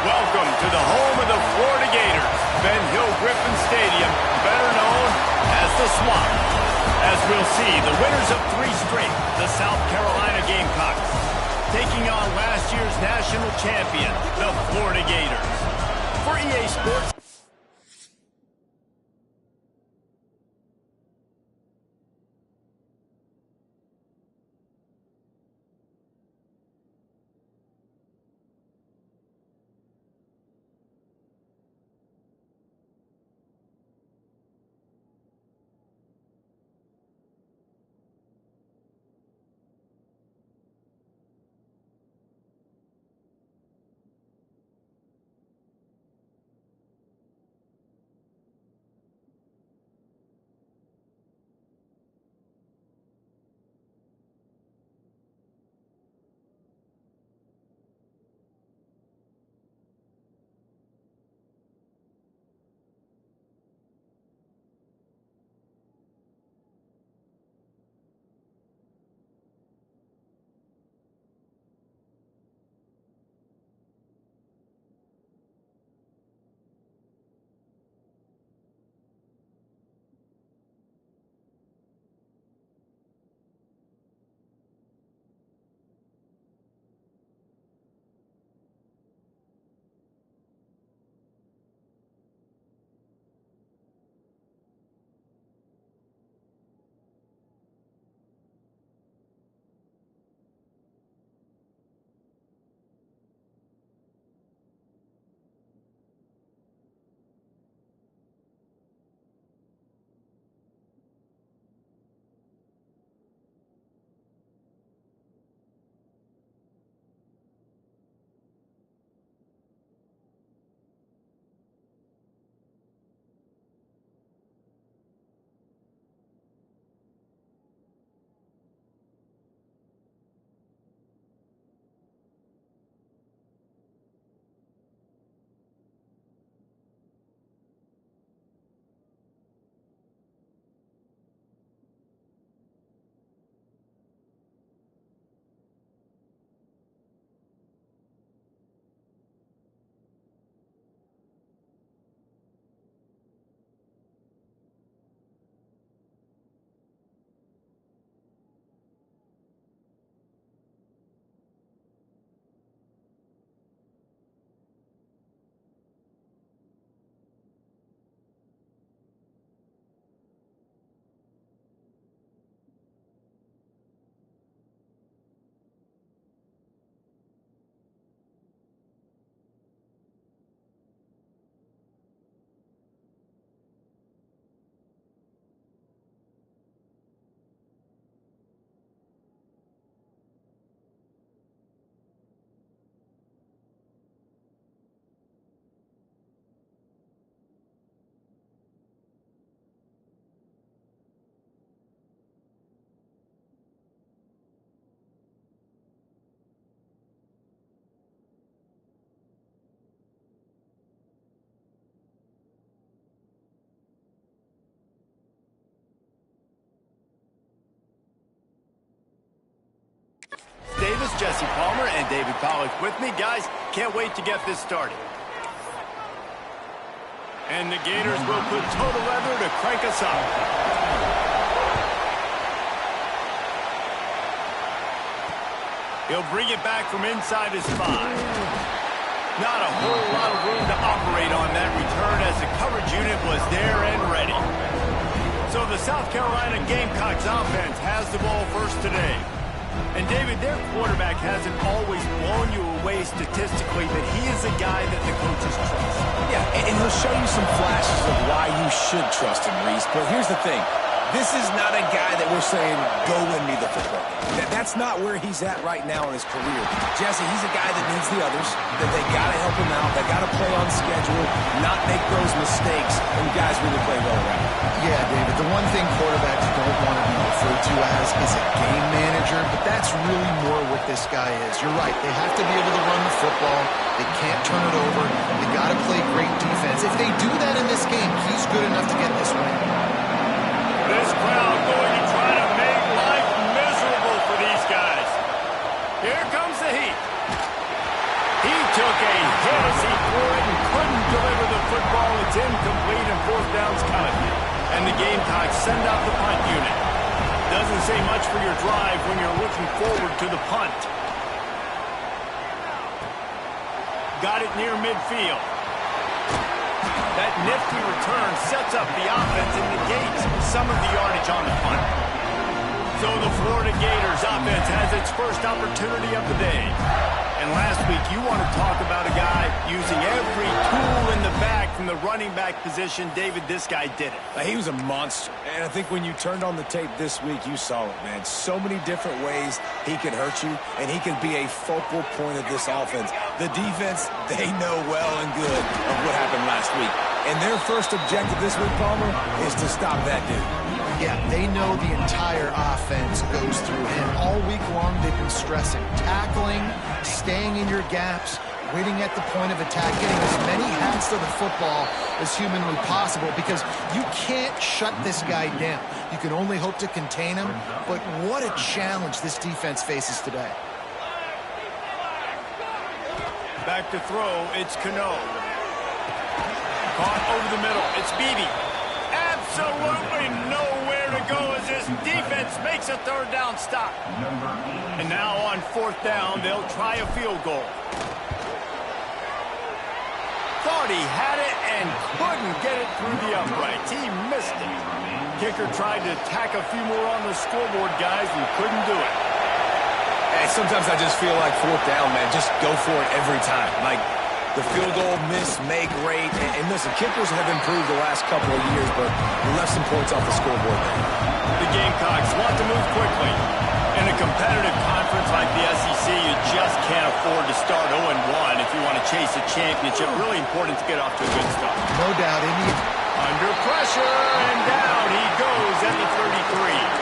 Welcome to the home of the Florida Gators, Ben Hill Griffin Stadium, better known as the Swamp. As we'll see, the winners of 3 straight, the South Carolina Gamecocks, taking on last year's national champion, the Florida Gators. For EA Sports. Davis, Jesse Palmer, and David Pollack with me. Guys, can't wait to get this started. And the Gators will put total leather to crank us up. He'll bring it back from inside his 5. Not a whole lot of room to operate on that return as the coverage unit was there and ready. So the South Carolina Gamecocks offense has the ball first today. And, David, their quarterback hasn't always blown you away statistically, but he is a guy that the coaches trust. Yeah, and he'll show you some flashes of why you should trust him, Reese. But here's the thing. This is not a guy that we're saying, go win me the football game. That's not where he's at right now in his career. Jesse, he's a guy that needs the others, that they got to help him out. They got to play on schedule, not make those mistakes, and guys really play well around. Yeah, David, the one thing quarterbacks don't want to be referred to as is a game manager, but that's really more what this guy is. You're right. They have to be able to run the football. They can't turn it over. They got to play great defense. If they do that in this game, he's good enough to get this win. This crowd going to try to make life miserable for these guys. Here comes the heat. He took a hit as he And the Gamecocks send out the punt unit. Doesn't say much for your drive when you're looking forward to the punt. Got it near midfield. That nifty return sets up the offense and negates some of the yardage on the punt. So the Florida Gators offense has its first opportunity of the day. And last week, you want to talk about a guy using every tool in the bag from the running back position. David, this guy did it. He was a monster. And I think when you turned on the tape this week, you saw it, man. So many different ways he could hurt you, and he could be a focal point of this offense. The defense, they know well and good of what happened last week. And their first objective this week, Palmer, is to stop that dude. Yeah, they know the entire offense goes through him. All week long, they've been stressing tackling, staying in your gaps, waiting at the point of attack, getting as many hats to the football as humanly possible, because you can't shut this guy down. You can only hope to contain him, but what a challenge this defense faces today. Back to throw, it's Cano. Caught over the middle, it's Beebe. Absolutely nowhere to go as this defense makes a third down stop. And now on fourth down, they'll try a field goal. Thought he had it and couldn't get it through the uprights. He missed it. Kicker tried to tack a few more on the scoreboard, guys, and couldn't do it. Hey, sometimes I just feel like fourth down, man. Just go for it every time. Like, the field goal, miss, make, rate. And listen, kickers have improved the last couple of years, but we left some points off the scoreboard there. The Gamecocks want to move quickly. In a competitive conference like the SEC, you just can't afford to start 0-1 if you want to chase a championship. Really important to get off to a good start. No doubt, Indy. Under pressure, and down he goes at the 33.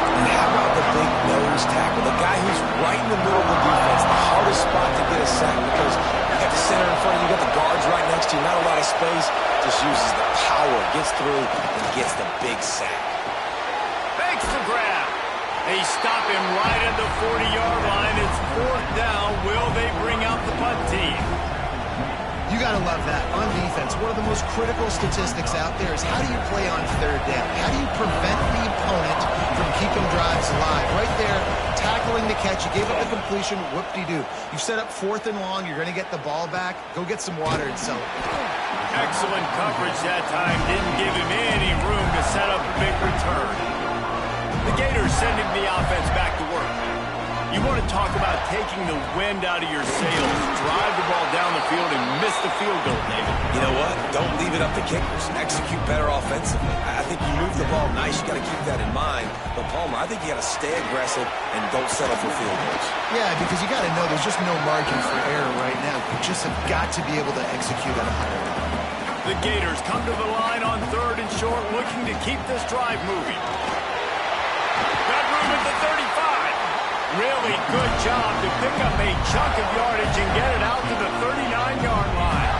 And how about the big nose tackle? The guy who's right in the middle of the defense, the hardest spot to get a sack because you got the center in front of you, you got the guards right next to you, not a lot of space. Just uses the power, gets through, and gets the big sack. Fakes the grab. They stop him right at the 40-yard line. It's fourth down. Will they bring out the punt team? You got to love that. On defense, one of the most critical statistics out there is how do you play on third down? How do you prevent the opponent from keeping drives alive? Right there, tackling the catch. You gave up the completion. Whoop-de-doo. You set up fourth and long. You're going to get the ball back. Go get some water and celebrate. Excellent coverage that time. Didn't give him any room to set up a big return. The Gators sending the offense back to work. You want to talk about taking the wind out of your sails. Drive the ball down the field and miss the field goal, David. You know what? Don't leave it up to kickers. Execute better offensively. I think you move the ball nice. You got to keep that in mind. But, Palmer, I think you got to stay aggressive and don't settle for field goals. Yeah, because you got to know there's just no margin for error right now. You just have got to be able to execute at a higher level. The Gators come to the line on third and short, looking to keep this drive moving. Got room at the 35. Really good job to pick up a chunk of yardage and get it out to the 39-yard line.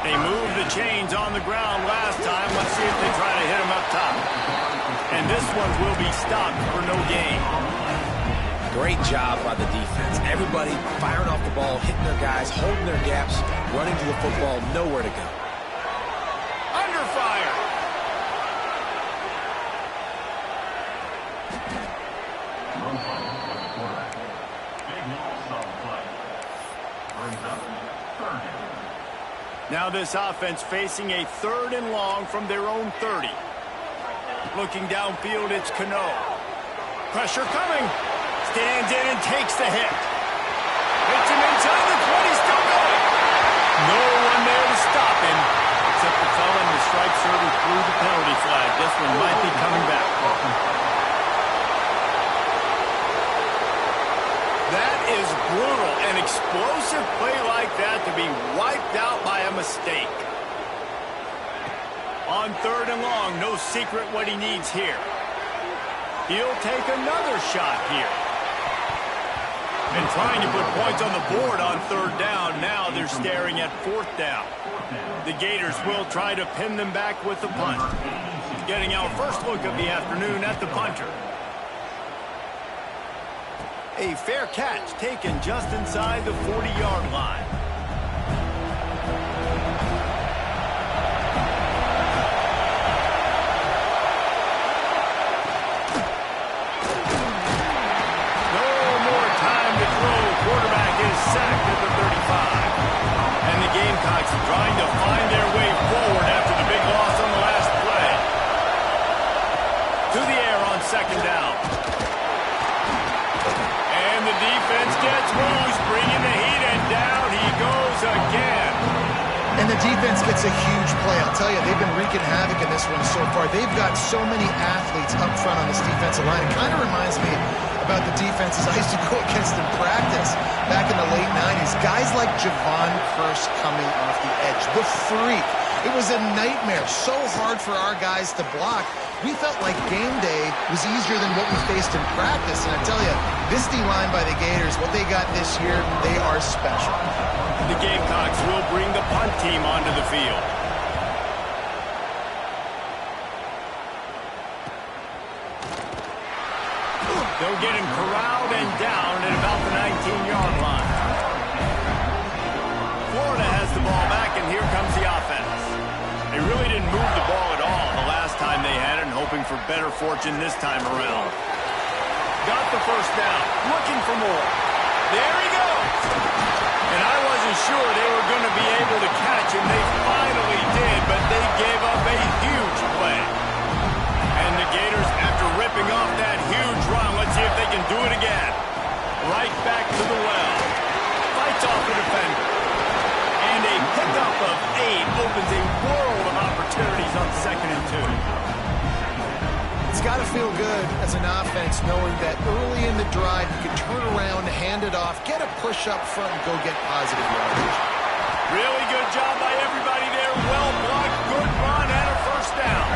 They moved the chains on the ground last time. Let's see if they try to hit him up top. And this one will be stopped for no gain. Great job by the defense. Everybody firing off the ball, hitting their guys, holding their gaps, running to the football, nowhere to go. Under fire. Now this offense facing a third and long from their own 30. Looking downfield, it's Cano. Pressure coming. Stands in and takes the hit. Hits him inside the 20, still going. No one there to stop him, except the fella in the striped shirt who threw the penalty flag. This one might be coming back. That is brutal. An explosive play like that to be wiped out by a mistake. On third and long, no secret what he needs here. He'll take another shot here. And trying to put points on the board on third down. Now they're staring at fourth down. The Gators will try to pin them back with the punt. Getting our first look of the afternoon at the punter. A fair catch taken just inside the 40-yard line. And the defense gets a huge play. I'll tell you, they've been wreaking havoc in this one so far. They've got so many athletes up front on this defensive line. It kind of reminds me about the defenses I used to go against in practice back in the late 90s. Guys like Javon Curse coming off the edge. The freak. It was a nightmare. So hard for our guys to block. We felt like game day was easier than what we faced in practice. And I tell you, this D-line by the Gators, what they got this year, they are special. The Gamecocks will bring the punt team onto the field. They'll get him corralled and down at about the 19-yard line. Florida has the ball back, and here comes the offense. They really didn't move the ball at all the last time they had it, and hoping for better fortune this time around. Got the first down, looking for more. There he goes. And I wasn't sure they were going to be able to catch him. They finally did, but they gave up a huge play. And the Gators, after ripping off that huge run, let's see if they can do it again. Right back to the well. Fights off the defender. And a pickup of 8 opens a world of opportunities on 2nd and 2. It's got to feel good as an offense knowing that early in the drive you can turn around, hand it off, get a push up front, and go get positive yardage. Really good job by everybody there. Well blocked, good run, and a first down.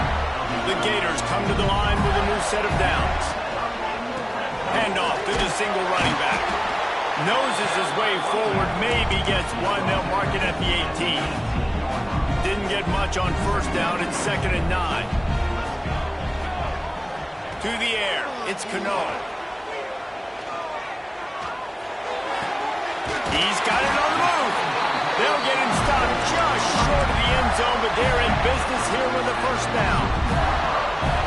The Gators come to the line with a new set of downs. Handoff to the single running back. Noses his way forward, maybe gets one. They'll mark it at the 18. Didn't get much on first down. It's 2nd and 9. To the air, it's Cano. He's got it on the move. They'll get him stopped just short of the end zone, but they're in business here with a first down.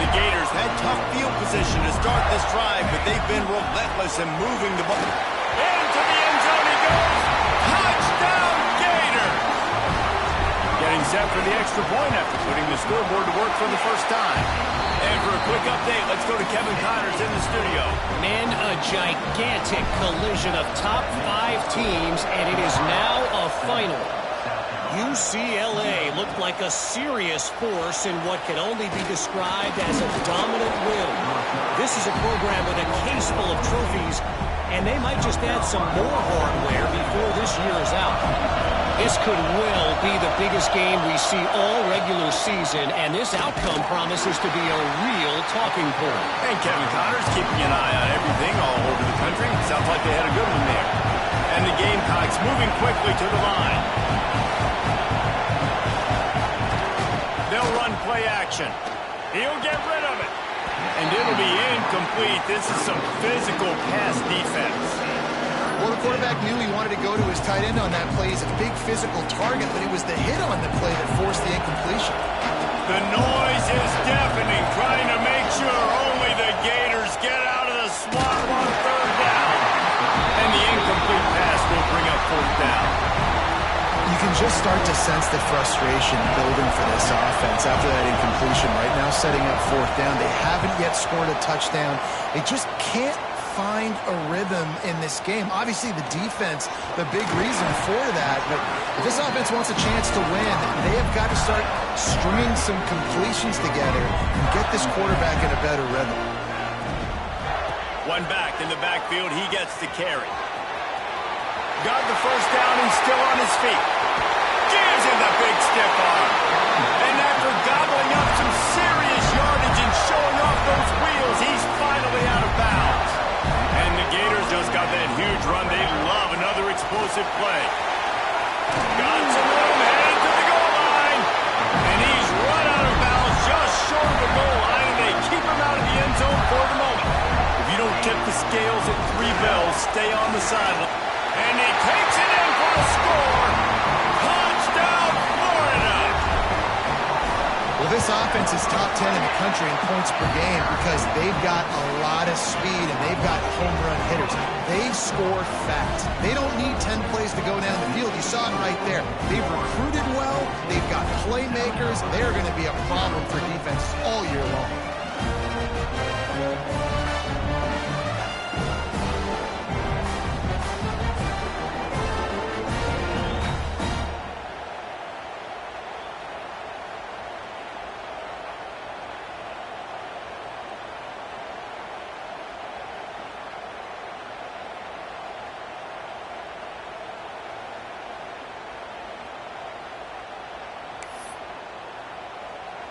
The Gators had tough field position to start this drive, but they've been relentless in moving the ball. Into the end zone he goes. Touchdown, Gators! Getting set for the extra point after putting the scoreboard to work for the first time. And for a quick update, let's go to Kevin Connors in the studio. Man, a gigantic collision of top 5 teams, and it is now a final. UCLA looked like a serious force in what can only be described as a dominant win. This is a program with a case full of trophies, and they might just add some more hardware before this year is out. This could well be the biggest game we see all regular season, and this outcome promises to be a real talking point. And Kevin Connors keeping an eye on everything all over the country. Sounds like they had a good one there. And the Gamecocks moving quickly to the line. They'll run play action. He'll get rid of it. And it'll be incomplete. This is some physical pass defense. Well, the quarterback knew he wanted to go to his tight end on that play. He's a big physical target, but it was the hit on the play that forced the incompletion. The noise is deafening, trying to make sure only the Gators get out of the swamp on 3rd down. And the incomplete pass will bring up 4th down. You can just start to sense the frustration building for this offense after that incompletion. Right now, setting up 4th down. They haven't yet scored a touchdown. They just can't find a rhythm in this game. Obviously, the defense, the big reason for that. But if this offense wants a chance to win, they have got to start stringing some completions together and get this quarterback in a better rhythm. One back in the backfield. He gets the carry. Got the first down and still on his feet. Gives him the big stiff arm. And after gobbling up some serious yardage and showing off those wheels, he's finally out of bounds. And the Gators just got that huge run. They love another explosive play. Got some room, headed to the goal line. And he's run out of bounds just short of the goal line, and they keep him out of the end zone for the moment. If you don't tip the scales at 3 bells, stay on the sideline. And he takes it in for a score. Touchdown, Florida! Well, this offense is top 10 in the country in points per game because they've got a lot of speed and they've got home run hitters. They score fast. They don't need 10 plays to go down the field. You saw it right there. They've recruited well. They've got playmakers. They're going to be a problem for defense all year long.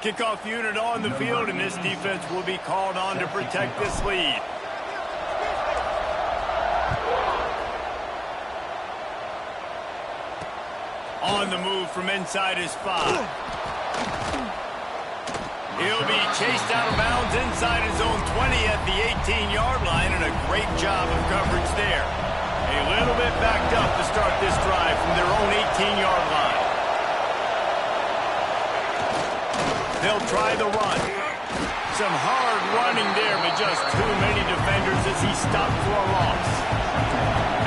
Kickoff unit on the field, and this defense will be called on to protect this lead. On the move from inside his 5. He'll be chased out of bounds inside his own 20 at the 18-yard line, and a great job of coverage there. A little bit backed up to start this drive from their own 18-yard line. They'll try the run. Some hard running there, but just too many defenders as he stopped for a loss.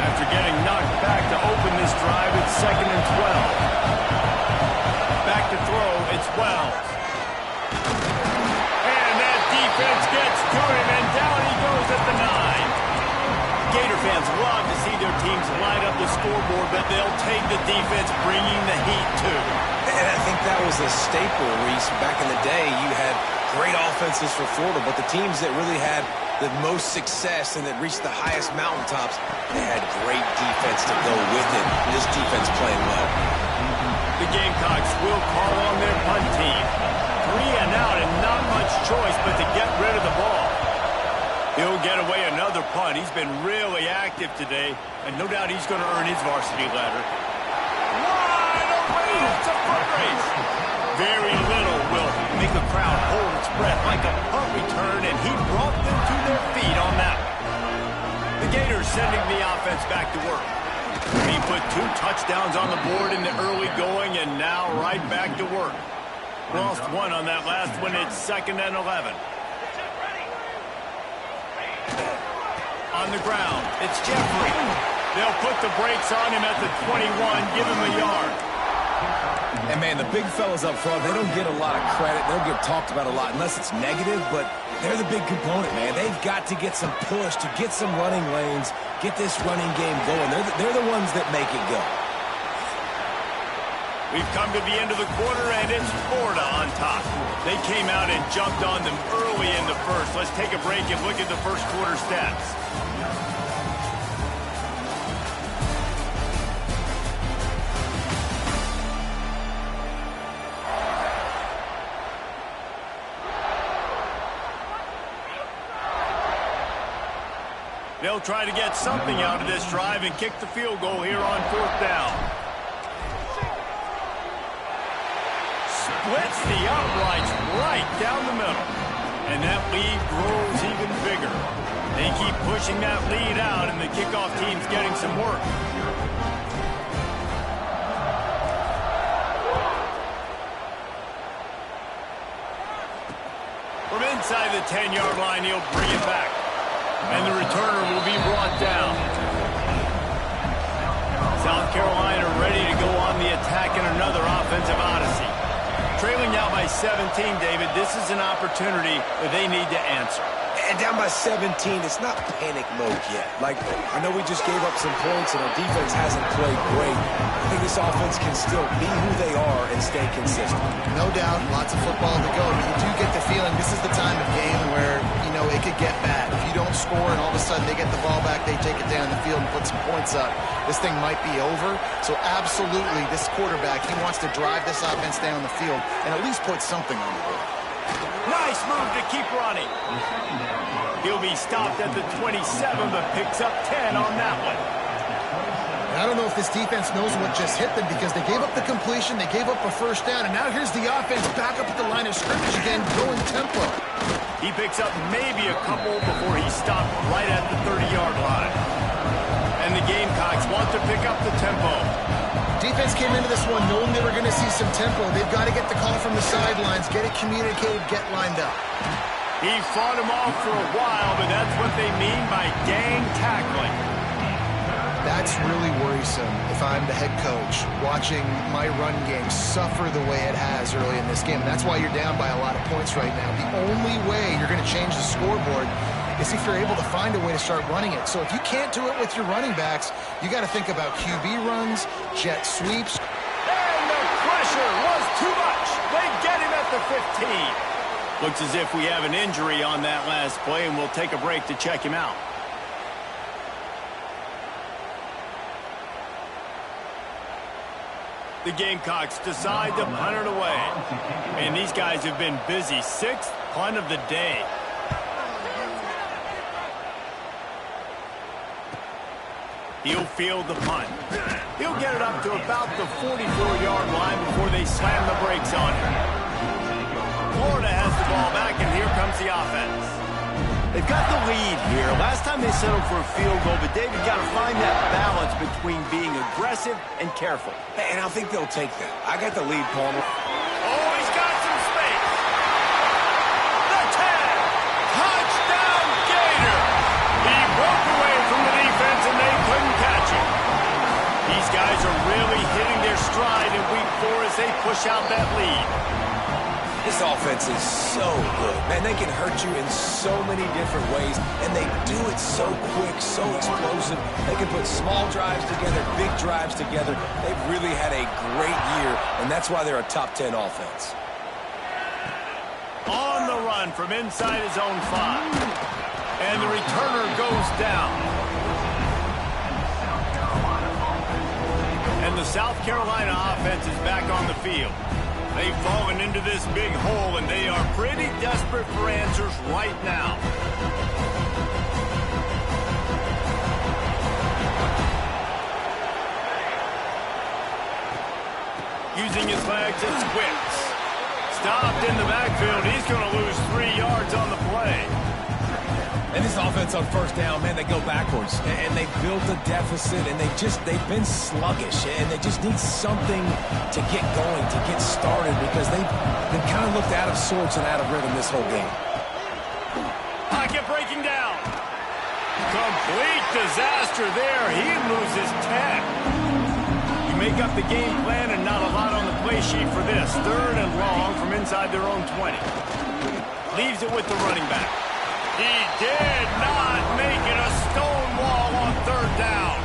After getting knocked back to open this drive, it's 2nd and 12. Back to throw, it's Wells. And that defense gets to him, and down he goes at the 9. Gator fans love to see their teams light up the scoreboard, but they'll take the defense bringing the heat too. And I think that was a staple, Reese. Back in the day, you had great offenses for Florida, but the teams that really had the most success and that reached the highest mountaintops, they had great defense to go with it. This defense playing well. The Gamecocks will call on their punt team. 3 and out and not much choice but to get rid of the ball. He'll get away another punt. He's been really active today, and no doubt he's going to earn his varsity ladder. Wide open! It's a foot race. Very little will make a crowd hold its breath like a punt return, and he brought them to their feet on that one. The Gators sending the offense back to work. He put 2 touchdowns on the board in the early going, and now right back to work. Lost 1 on that last one. It's 2nd and 11. On the ground, it's Jeffrey. They'll put the brakes on him at the 21, give him a yard. And, man, the big fellas up front, they don't get a lot of credit. They'll get talked about a lot unless it's negative, but they're the big component, man. They've got to get some push, to get some running lanes, get this running game going. They're the ones that make it go. We've come to the end of the quarter, and it's Florida on top. They came out and jumped on them early in the first. Let's take a break and look at the first quarter stats. They'll try to get something out of this drive and kick the field goal here on 4th down. Splits the uprights right down the middle. And that lead grows even bigger. They keep pushing that lead out, and the kickoff team's getting some work. From inside the 10-yard line, he'll bring it back. And the returner will be brought down. South Carolina ready to go on the attack in another offensive odyssey. Trailing now by 17, David, this is an opportunity that they need to answer. And down by 17, it's not panic mode yet. Like, I know we just gave up some points and our defense hasn't played great. I think this offense can still be who they are and stay consistent. No doubt, lots of football to go, but you do get the feeling this is the time of game where, you know, it could get bad. If you don't score and all of a sudden they get the ball back, they take it down the field and put some points up, this thing might be over. So absolutely, this quarterback, he wants to drive this offense down the field and at least put something on the board. Nice move to keep running. He'll be stopped at the 27, but picks up 10 on that one. I don't know if this defense knows what just hit them because they gave up the completion, they gave up a first down, and now here's the offense back up at the line of scrimmage again, going tempo. He picks up maybe a couple before he's stopped right at the 30-yard line. And the Gamecocks want to pick up the tempo. Defense came into this one knowing they were going to see some tempo. They've got to get the call from the sidelines, get it communicated, get lined up. He fought him off for a while, but that's what they mean by gang tackling. That's really worrisome if I'm the head coach watching my run game suffer the way it has early in this game. And that's why you're down by a lot of points right now. The only way you're going to change the scoreboard is if you're able to find a way to start running it. So if you can't do it with your running backs, you got to think about QB runs, jet sweeps. And the pressure was too much. They get him at the 15. Looks as if we have an injury on that last play, and we'll take a break to check him out. The Gamecocks decide to punt it away. And these guys have been busy. 6th punt of the day. He'll field the punt. He'll get it up to about the 44-yard line before they slam the brakes on him. Florida has the ball back, and here comes the offense. They've got the lead here. Last time they settled for a field goal, but David got to find that balance between being aggressive and careful. And I think they'll take that. I got the lead, Palmer. Oh, he's got some space. The 10. Touchdown, Gator. He broke away from the defense, and they couldn't catch him. These guys are really hitting their stride in week 4 as they push out that lead. This offense is so good. Man, they can hurt you in so many different ways, and they do it so quick, so explosive. They can put small drives together, big drives together. They've really had a great year, and that's why they're a top 10 offense. On the run from inside his own 5. And the returner goes down. And the South Carolina offense is back on the field. They've fallen into this big hole, and they are pretty desperate for answers right now. Using his legs, it's Wicks. Stopped in the backfield. He's going to lose 3 yards on the play. And this offense on first down, man, they go backwards. And they built a deficit, and they've been sluggish. And they just need something to get going, to get started, because they've been kind of looked out of sorts and out of rhythm this whole game. Pocket breaking down. Complete disaster there. He loses 10. You make up the game plan and not a lot on the play sheet for this. 3rd and long from inside their own 20. Leaves it with the running back. He did not make it a stone wall on 3rd down.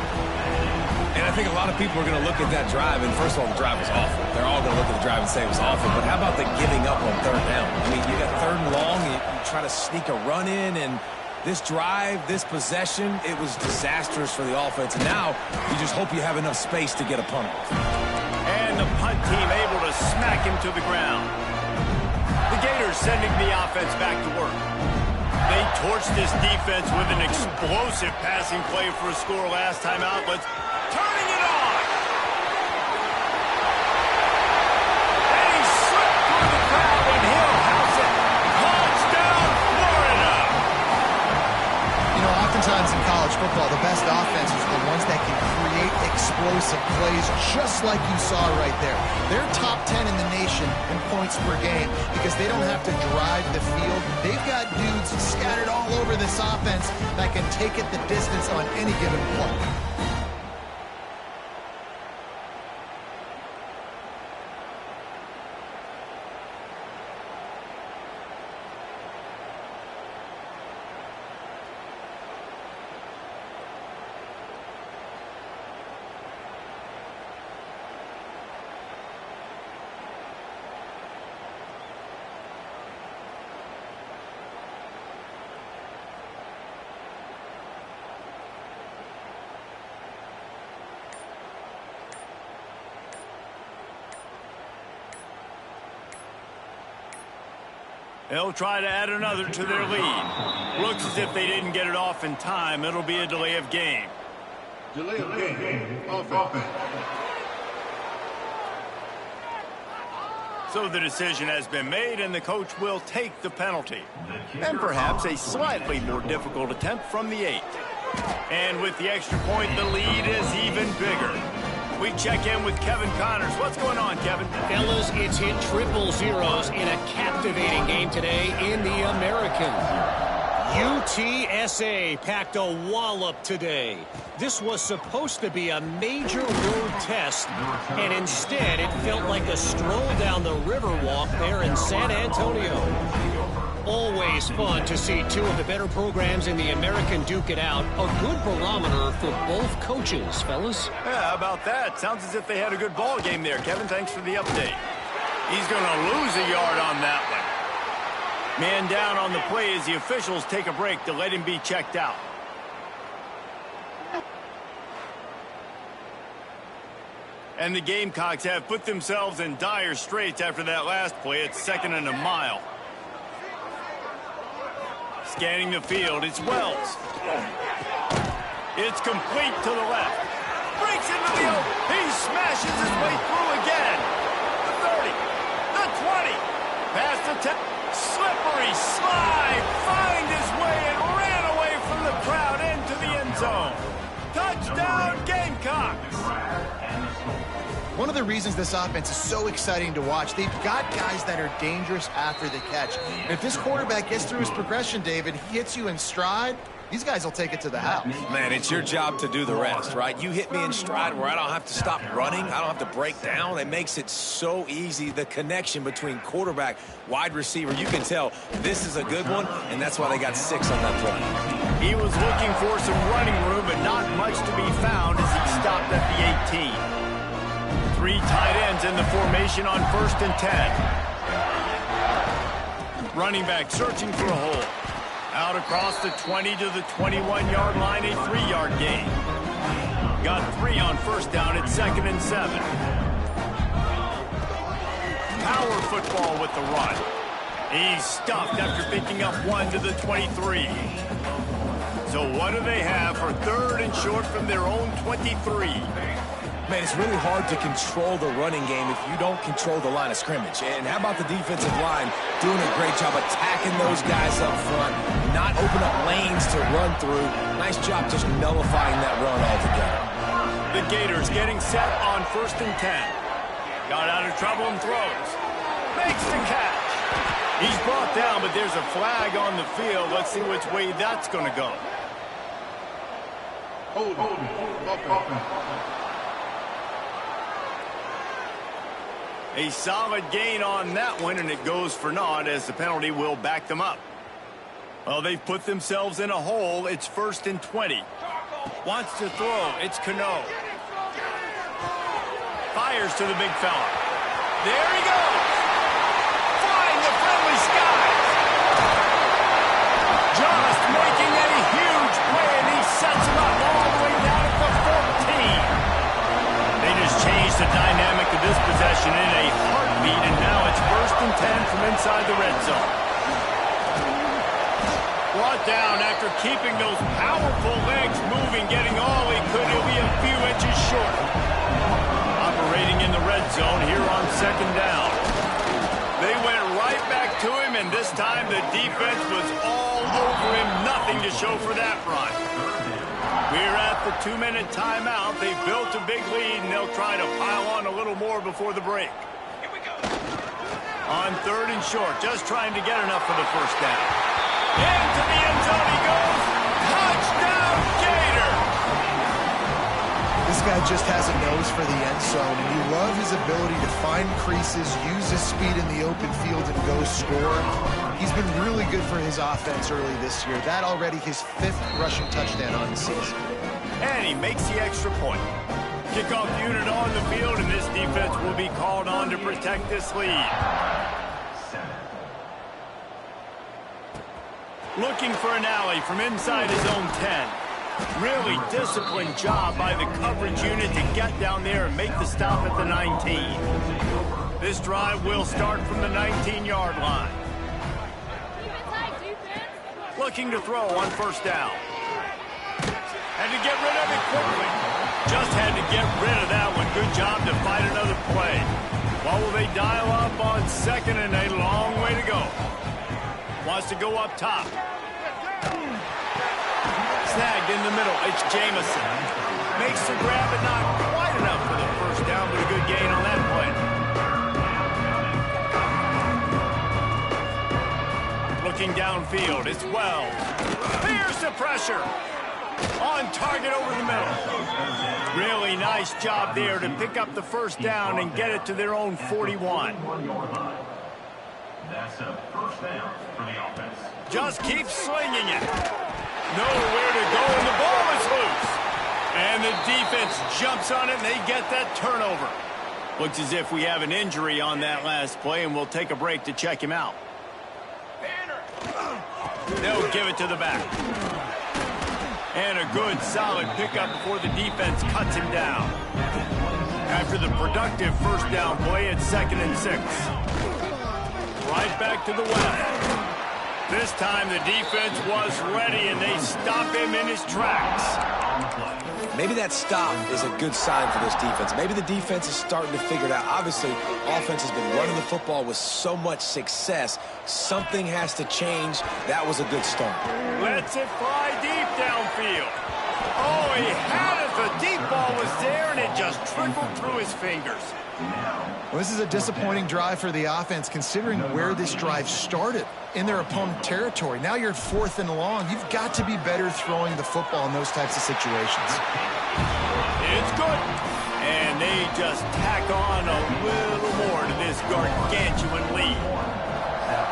And I think a lot of people are going to look at that drive, and first of all, the drive was awful. They're all going to look at the drive and say it was awful, but how about the giving up on 3rd down? I mean, you got 3rd and long, you try to sneak a run in, and this drive, this possession, it was disastrous for the offense. And now you just hope you have enough space to get a punt off. And the punt team able to smack him to the ground. The Gators sending the offense back to work. They torched this defense with an explosive passing play for a score last time out. Let's turning it on. And he slipped through the crowd, and he'll house it. Touchdown, Florida. You know, oftentimes in college football, the best offenses are the ones that can create explosive plays, just like you saw right there. They're top 10 in the nation in points per game because they don't have to drive the field. They've got dudes scattered all over this offense that can take it the distance on any given play. They'll try to add another to their lead. Looks as if they didn't get it off in time. It'll be a delay of game. Delay of game. Offense. So the decision has been made, and the coach will take the penalty. And perhaps a slightly more difficult attempt from the 8. And with the extra point, the lead is even bigger. We check in with Kevin Connors. What's going on, Kevin? Fellas, it's hit 000 in a captivating game today in the American. UTSA packed a wallop today. This was supposed to be a major road test, and instead it felt like a stroll down the Riverwalk there in San Antonio. Always fun to see two of the better programs in the American duke it out. A good barometer for both coaches, fellas. Yeah, how about that? Sounds as if they had a good ball game there. Kevin, thanks for the update. He's going to lose a yard on that one. Man down on the play as the officials take a break to let him be checked out. And the Gamecocks have put themselves in dire straits after that last play. It's 2nd and a mile. Scanning the field, it's Wells. It's complete to the left. Breaks into the open. He smashes his way through again. The 30, the 20, past the 10. Slippery slide, find his way and ran away from the crowd into the end zone. Touchdown, Gamecocks. One of the reasons this offense is so exciting to watch, they've got guys that are dangerous after the catch. And if this quarterback gets through his progression, David, he hits you in stride, these guys will take it to the house. Man, it's your job to do the rest, right? You hit me in stride where I don't have to stop running. I don't have to break down. It makes it so easy, the connection between quarterback, wide receiver. You can tell this is a good one, and that's why they got 6 on that play. He was looking for some running room, but not much to be found as he stopped at the 18. 3 tight ends in the formation on 1st and 10. Running back searching for a hole. Out across the 20 to the 21-yard line, a 3-yard gain. Got 3 on 1st down at 2nd and 7. Power football with the run. He's stuffed after picking up 1 to the 23. So what do they have for 3rd and short from their own 23? Man, it's really hard to control the running game if you don't control the line of scrimmage. And how about the defensive line doing a great job attacking those guys up front, not open up lanes to run through. Nice job just nullifying that run altogether. The Gators getting set on 1st and 10. Got out of trouble and throws. Makes the catch. He's brought down, but there's a flag on the field. Let's see which way that's going to go. Hold offense. A solid gain on that one, and it goes for naught as the penalty will back them up. Well, they've put themselves in a hole. It's 1st and 20. Wants to throw. It's Cano. Fires to the big fella. There he goes. Flying the friendly skies. Just making a huge play, and he sets him up all the way down at the 14. They just changed the dynamic of this possession in a heartbeat, and now it's 1st and 10 from inside the red zone. Brought down after keeping those powerful legs moving, getting all he could. He'll be a few inches short. Operating in the red zone here on 2nd down. They went right back to him, and this time the defense was all over him. Nothing to show for that run. We're at the 2-minute timeout. They've built a big lead, and they'll try to pile on a little more before the break. Here we go. On 3rd and short, just trying to get enough for the 1st down. Into the end zone he goes. Touchdown, Gator! This guy just has a nose for the end zone, and you love his ability to find creases, use his speed in the open field, and go score. He's been really good for his offense early this year. That already his 5th rushing touchdown on the season. And he makes the extra point. Kickoff unit on the field, and this defense will be called on to protect this lead. Looking for an alley from inside his own 10. Really disciplined job by the coverage unit to get down there and make the stop at the 19. This drive will start from the 19-yard line. Looking to throw on 1st down. Had to get rid of it quickly. Just had to get rid of that one. Good job to fight another play. What will they dial up on 2nd and a long way to go? Wants to go up top. Snagged in the middle. It's Jamison. Makes the grab, but not quite enough for the 1st down, but a good gain on that play. Looking downfield, it's Wells. Here's the pressure. On target over the middle. Really nice job there to pick up the 1st down and get it to their own 41. That's a 1st down for the offense. Just keep slinging it. Nowhere to go, and the ball is loose. And the defense jumps on it, and they get that turnover. Looks as if we have an injury on that last play, and we'll take a break to check him out. They'll give it to the back. And a good, solid pickup before the defense cuts him down. After the productive first down play, it's 2nd and 6. Right back to the well. This time the defense was ready, and they stop him in his tracks. Maybe that stop is a good sign for this defense. Maybe the defense is starting to figure it out. Obviously, offense has been running the football with so much success. Something has to change. That was a good start. Lets it fly deep downfield. Oh, he had it. The deep ball was there, and it just trickled through his fingers. Well, this is a disappointing drive for the offense, considering where this drive started, in their opponent territory. Now you're at 4th and long. You've got to be better throwing the football in those types of situations. It's good. And they just tack on a little more to this gargantuan lead.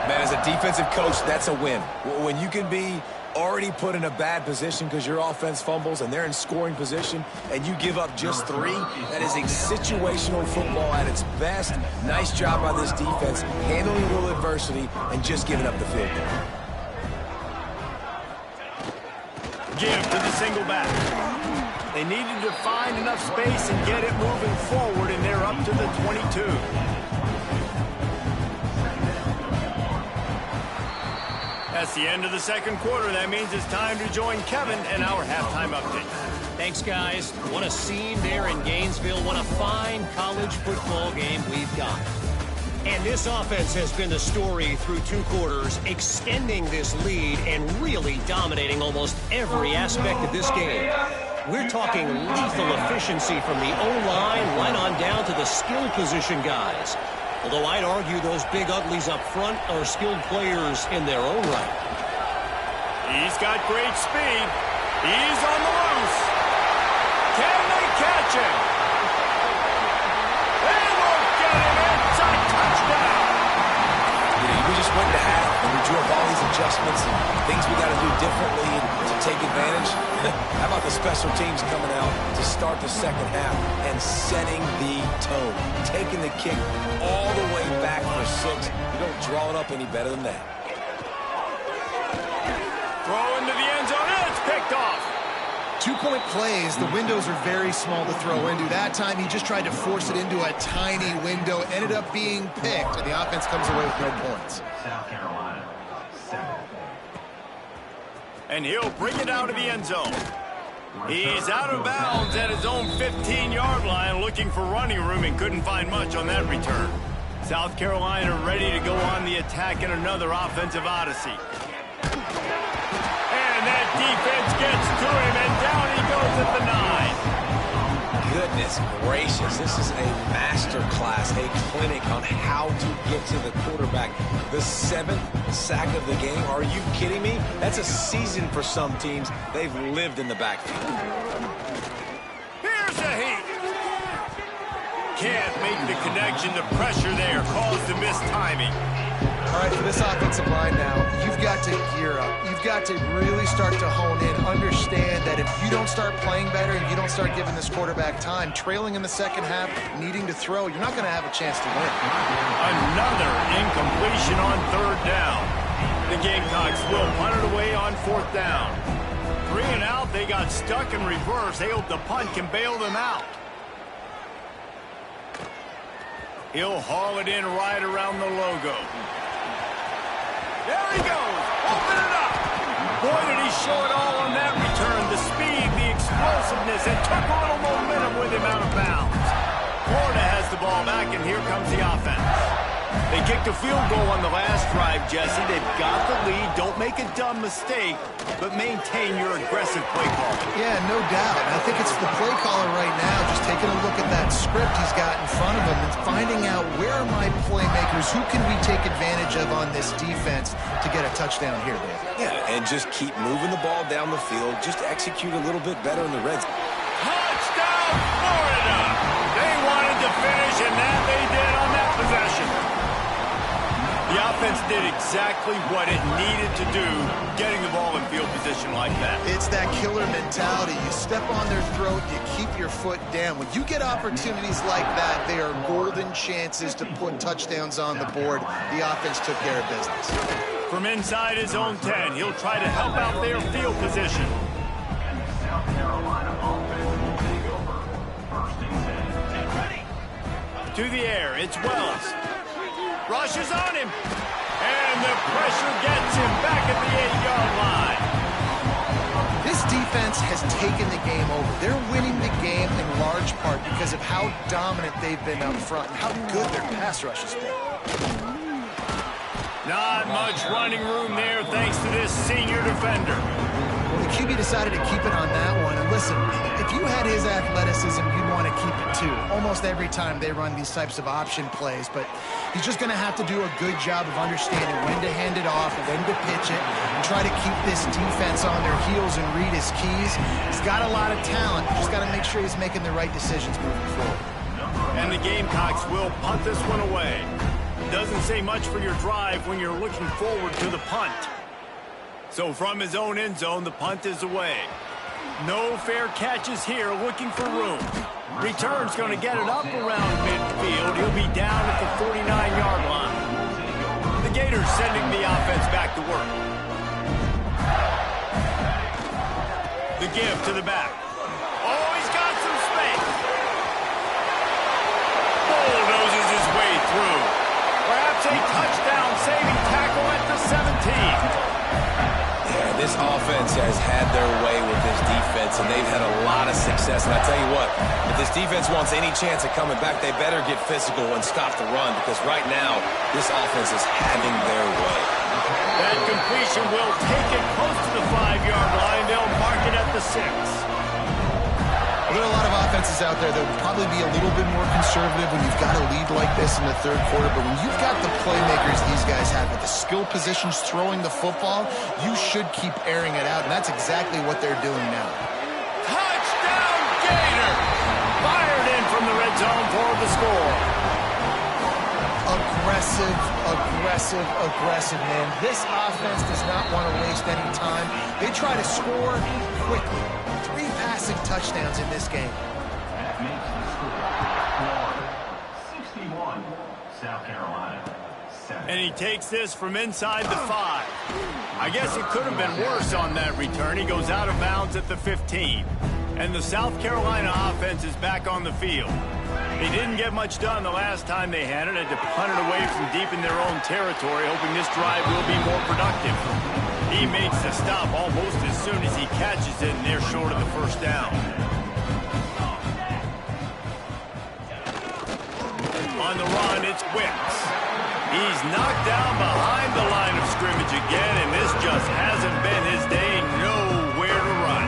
Man, as a defensive coach, that's a win. When you can be already put in a bad position because your offense fumbles and they're in scoring position and you give up just 3, that is a situational football at its best. Nice job by this defense, handling a little adversity and just giving up the field goal. Give to the single back. They needed to find enough space and get it moving forward, and they're up to the 22. That's the end of the 2nd quarter. That means it's time to join Kevin and our halftime update. Thanks, guys. What a scene there in Gainesville. What a fine college football game we've got. And this offense has been the story through 2 quarters, extending this lead and really dominating almost every aspect of this game. We're talking lethal efficiency from the O-line right on down to the skill position guys. Although I'd argue those big uglies up front are skilled players in their own right. He's got great speed. He's on the loose. Can they catch him? They won't get him. It's a touchdown. We just went to half and we drew up all these adjustments and things we got to do differently to take advantage. How about the special teams coming out to start the 2nd half and setting the tone, taking the kick all the way back for 6. You don't draw it up any better than that. Throw into the end zone, and it's picked off. 2-point plays, the windows are very small to throw into. That time he just tried to force it into a tiny window, ended up being picked, and the offense comes away with no points. South Carolina, 7. And he'll bring it out of the end zone. He's out of bounds at his own 15-yard line, looking for running room, and couldn't find much on that return. South Carolina ready to go on the attack in another offensive odyssey. And that defense gets to him, and down he goes at the 9. Goodness gracious, this is a master class, a clinic on how to get to the quarterback. The 7th sack of the game. Are you kidding me? That's a season for some teams. They've lived in the backfield. Here's the heat. Can't make the connection. The pressure there caused the missed timing. All right, for this offensive line now, you've got to gear up. You've got to really start to hone in, understand that if you don't start playing better, if you don't start giving this quarterback time, trailing in the 2nd half, needing to throw, you're not going to have a chance to win. Another incompletion on 3rd down. The Gamecocks will punt it away on 4th down. 3 and out, they got stuck in reverse. They hope the punt can bail them out. He'll haul it in right around the logo. There he goes. Open it up. Boy, did he show it all on that return. The speed, the explosiveness, and took a little momentum with him out of bounds. Florida has the ball back, and here comes the offense. They kicked a field goal on the last drive, Jesse. They've got the lead. Don't make a dumb mistake, but maintain your aggressive play call. Yeah, no doubt. And I think it's the play caller right now just taking a look at that script he's got in front of him and finding out where are my playmakers, who can we take advantage of on this defense to get a touchdown here, Dave. Yeah, and just keep moving the ball down the field. Just execute a little bit better in the red zone. Touchdown, Florida! They wanted to finish, and that they did on that possession. The offense did exactly what it needed to do, getting the ball in field position like that. It's that killer mentality. You step on their throat, you keep your foot down. When you get opportunities like that, they are golden chances to put touchdowns on the board. The offense took care of business. From inside his own 10, he'll try to help out their field position. And the South Carolina offense will take over 1st and 10. Get ready. To the air, it's Wells. Rushes on him. And the pressure gets him back at the 8-yard line. This defense has taken the game over. They're winning the game in large part because of how dominant they've been up front and how good their pass rush has been. Not much running room there thanks to this senior defender. Well, the QB decided to keep it on that one. And listen, if you had his athleticism, you'd want to keep it too. Almost every time they run these types of option plays. But he's just going to have to do a good job of understanding when to hand it off, when to pitch it, and try to keep this defense on their heels and read his keys. He's got a lot of talent. Just got to make sure he's making the right decisions moving forward. And the Gamecocks will punt this one away. Doesn't say much for your drive when you're looking forward to the punt. So from his own end zone, the punt is away. No fair catches here, looking for room. Return's going to get it up around midfield. He'll be down at the 49-yard line. The Gators sending the offense back to work. The give to the back. Oh, he's got some space. Bulldozes his way through. Perhaps a touchdown-saving tackle at the 17. Yeah, this offense has had their way with this defense, and they've had a lot of success. And I tell you what, if this defense wants any chance of coming back, they better get physical and stop the run, because right now, this offense is having their way. That completion will take it close to the 5-yard line. They'll mark it at the 6. There are a lot of offenses out there that would probably be a little bit more conservative when you've got a lead like this in the third quarter. But when you've got the playmakers these guys have with the skill positions throwing the football, you should keep airing it out. And that's exactly what they're doing now. Touchdown, Gator! Fired in from the red zone for the score. Aggressive, man. This offense does not want to waste any time. They try to score quickly. 3 passing touchdowns in this game. That makes the score 61, South Carolina 7. And he takes this from inside the 5. I guess it could have been worse on that return. He goes out of bounds at the 15. And the South Carolina offense is back on the field. They didn't get much done the last time they had it. Had to punt it away from deep in their own territory, hoping this drive will be more productive. He makes the stop almost as soon as he catches it, and they're short of the first down. On the run, it's Wicks. He's knocked down behind the line of scrimmage again, and this just hasn't been his day. Nowhere to run.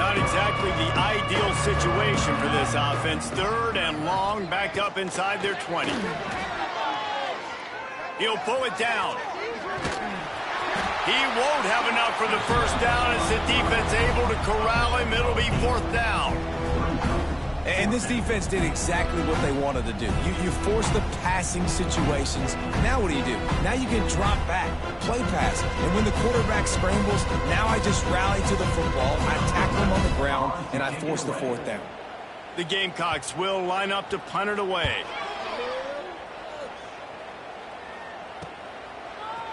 Not exactly the ideal situation for this offense. 3rd and long, back up inside their 20. He'll pull it down. He won't have enough for the first down as the defense able to corral him. It'll be 4th down. And this defense did exactly what they wanted to do. You force the passing situations. Now what do? Now you can drop back, play pass. And when the quarterback scrambles, now I just rally to the football. I tackle him on the ground, and I force the 4th down. The Gamecocks will line up to punt it away.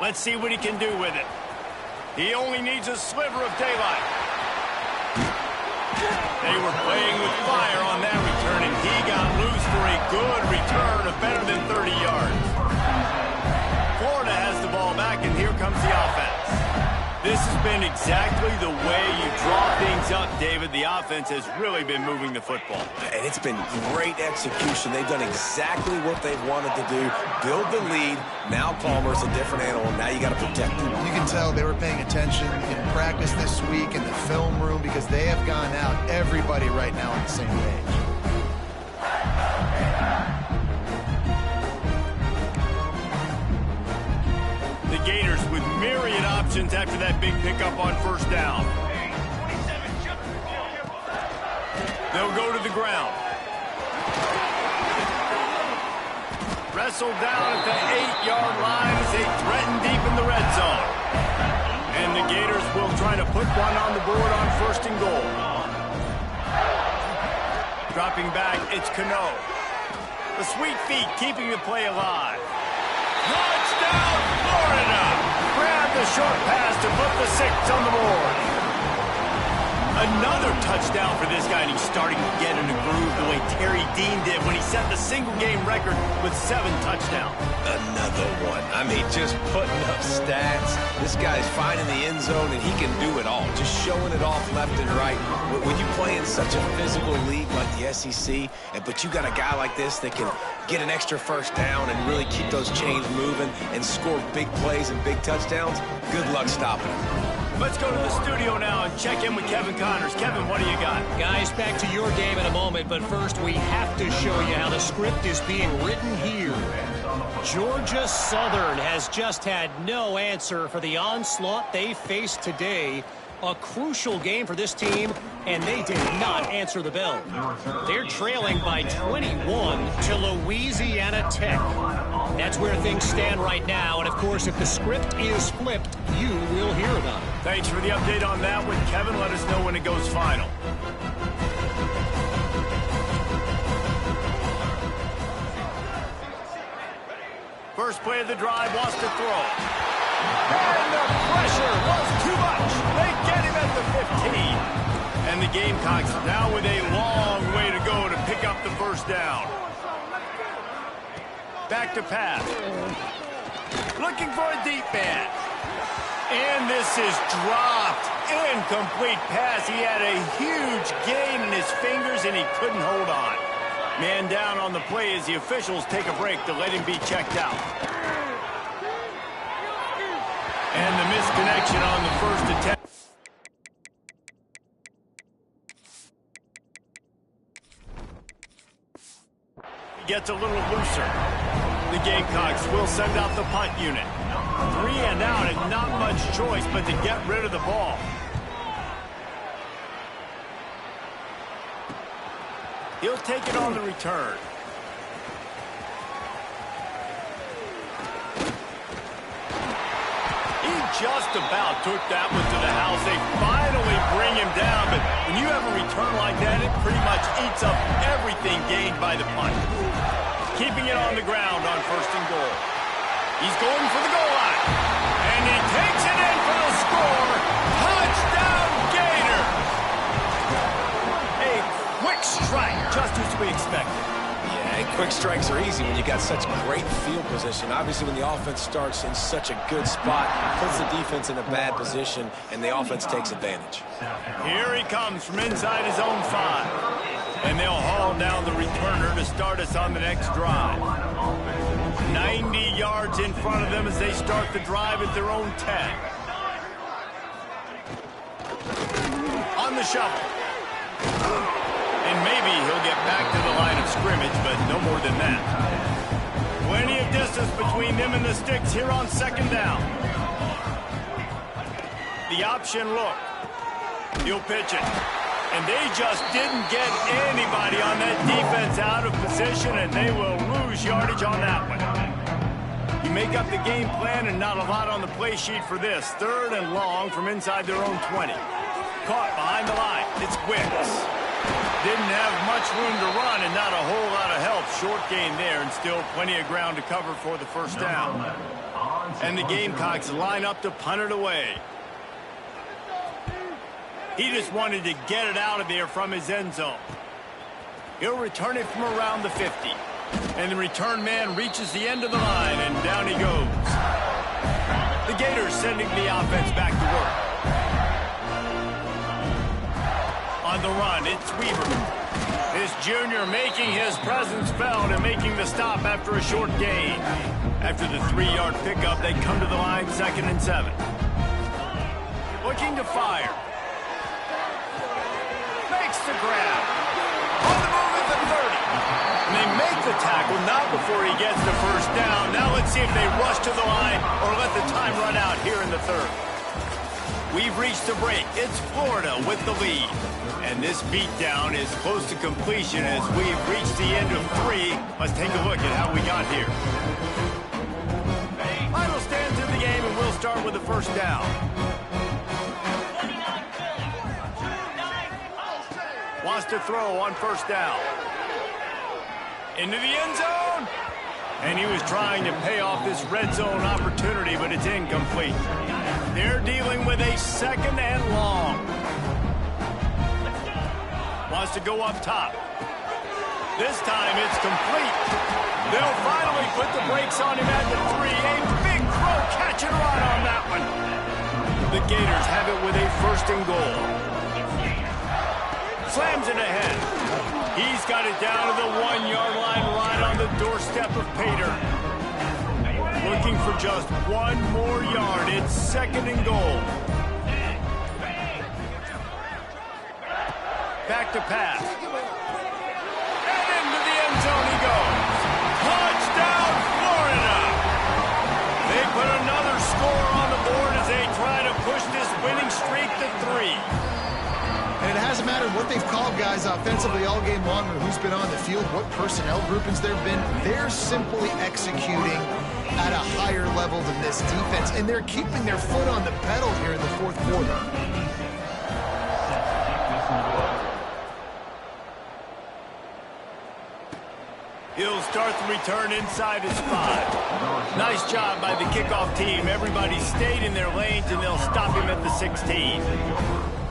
Let's see what he can do with it. He only needs a sliver of daylight. They were playing with fire on that return, and he got loose for a good return of better than 30 yards. Florida has the ball back, and here comes the offense. This has been exactly the way you draw things up, David. The offense has really been moving the football. And it's been great execution. They've done exactly what they've wanted to do. Build the lead. Now Palmer's a different animal. Now you got to protect him. You can tell they were paying attention in practice this week in the film room because they have gone out, everybody right now on the same page. The Gators with myriad options after that big pickup on first down. They'll go to the ground. Wrestled down at the 8-yard line as they threaten deep in the red zone. And the Gators will try to put one on the board on 1st and goal. Dropping back, it's Cano. The sweet feet keeping the play alive. Touchdown, Florida! Grab the short pass to put the 6 on the board. Another touchdown for this guy, and he's starting to get in a groove the way Terry Dean did when he set the single-game record with 7 touchdowns. Another one. I mean, just putting up stats. This guy's finding the end zone, and he can do it all. Just showing it off left and right. When you play in such a physical league like the SEC, but you got a guy like this that can get an extra first down and really keep those chains moving and score big plays and big touchdowns, good luck stopping him. Let's go to the studio now and check in with Kevin Connors. Kevin, what do you got? Guys, back to your game in a moment, but first we have to show you how the script is being written here. Georgia Southern has just had no answer for the onslaught they faced today. A crucial game for this team, and they did not answer the bell. They're trailing by 21 to Louisiana Tech. That's where things stand right now, and of course, if the script is flipped, you will hear about it. Thanks for the update on that one, Kevin. Let us know when it goes final. First play of the drive, wants to throw. And the pressure was too much. They get him at the 15. And the Gamecocks now with a long way to go to pick up the first down. Back to pass. Looking for a deep man. And this is dropped. Incomplete pass. He had a huge gain in his fingers, and he couldn't hold on. Man down on the play as the officials take a break to let him be checked out. And the misconnection on the first attempt. He gets a little looser. The Gamecocks will send out the punt unit. 3 and out, and not much choice but to get rid of the ball. He'll take it on the return. He just about took that one to the house. They finally bring him down, but when you have a return like that, it pretty much eats up everything gained by the punt. Keeping it on the ground on 1st and goal. He's going for the goal line. And he takes it in for the score. Touchdown, Gators! A quick strike, just as we expected. Yeah, quick strikes are easy when you got such great field position. Obviously, when the offense starts in such a good spot, puts the defense in a bad position, and the offense takes advantage. Here he comes from inside his own 5. And they'll haul down the returner to start us on the next drive. 90 yards in front of them as they start the drive at their own 10. On the shovel. And maybe he'll get back to the line of scrimmage, but no more than that. Plenty of distance between them and the sticks here on 2nd down. The option look. He'll pitch it. And they just didn't get anybody on that defense out of position, and they will lose yardage on that one. You make up the game plan and not a lot on the play sheet for this. 3rd and long from inside their own 20. Caught behind the line. It's Wicks. Didn't have much room to run and not a whole lot of help. Short gain there and still plenty of ground to cover for the first down. And the Gamecocks line up to punt it away. He just wanted to get it out of there from his end zone. He'll return it from around the 50. And the return man reaches the end of the line, and down he goes. The Gators sending the offense back to work. On the run, it's Weaver. This junior making his presence felt and making the stop after a short gain. After the 3-yard pickup, they come to the line 2nd and 7. Looking to fire. Makes the grab. On the move at the 30. And they make the tackle, not before he gets the first down. Now let's see if they rush to the line or let the time run out here in the 3rd. We've reached the break. It's Florida with the lead. And this beatdown is close to completion as we've reached the end of 3. Let's take a look at how we got here. Final stands in the game, and we'll start with the first down. Wants to throw on 1st down. Into the end zone. And he was trying to pay off this red zone opportunity, but it's incomplete. They're dealing with a 2nd and long. Wants to go up top. This time it's complete. They'll finally put the brakes on him at the 3. A big throw, catch and run on that one. The Gators have it with a 1st and goal. Slams it ahead. He's got it down to the 1-yard line, right on the doorstep of Pater. Looking for just 1 more yard. It's 2nd and goal. Back to pass. And into the end zone he goes. Touchdown, Florida! They put another score on the board as they try to push this winning streak to 3. And it hasn't mattered what they've called guys offensively all game long or who's been on the field, what personnel groupings there have been. They're simply executing at a higher level than this defense, and they're keeping their foot on the pedal here in the 4th quarter. He'll start the return inside his 5. Nice job by the kickoff team. Everybody stayed in their lanes, and they'll stop him at the 16.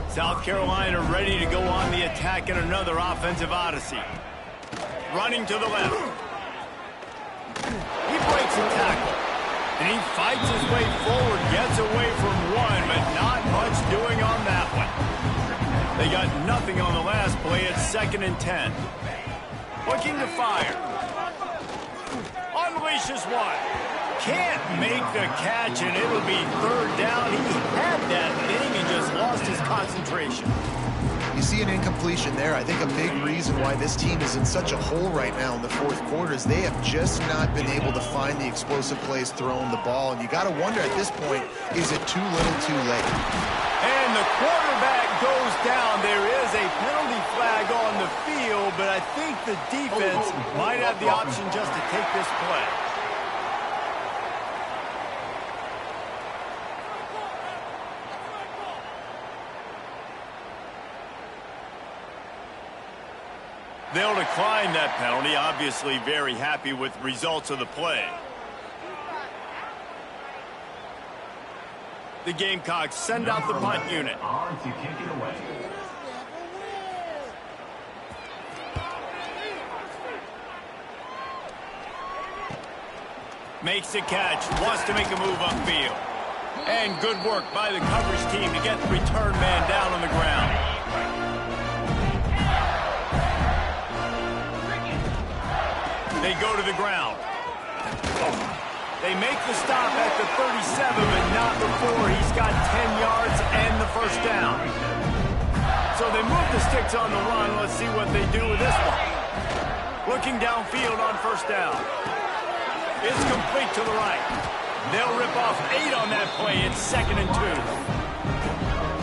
South Carolina ready to go on the attack in another offensive odyssey. Running to the left. He breaks a tackle. And he fights his way forward, gets away from 1, but not much doing on that one. They got nothing on the last play. It's 2nd and 10. Looking to fire. Unleashes 1. Can't make the catch, and it'll be 3rd down. He had that thing and just lost his concentration. You see an incompletion there. I think a big reason why this team is in such a hole right now in the 4th quarter is they have just not been able to find the explosive plays throwing the ball. And you got to wonder at this point, is it too little too late? And the quarterback goes down. There is a penalty flag on the field, but I think the defense might have the option just to take this play. They'll decline that penalty, obviously very happy with the results of the play. The Gamecocks send out the punt unit. On to kick it away. Makes the catch, wants to make a move upfield. And good work by the coverage team to get the return man down on the ground. They go to the ground. They make the stop at the 37, but not before he's got 10 yards and the 1st down. So they move the sticks on the run. Let's see what they do with this one. Looking downfield on 1st down. It's complete to the right. They'll rip off 8 on that play. It's 2nd and 2.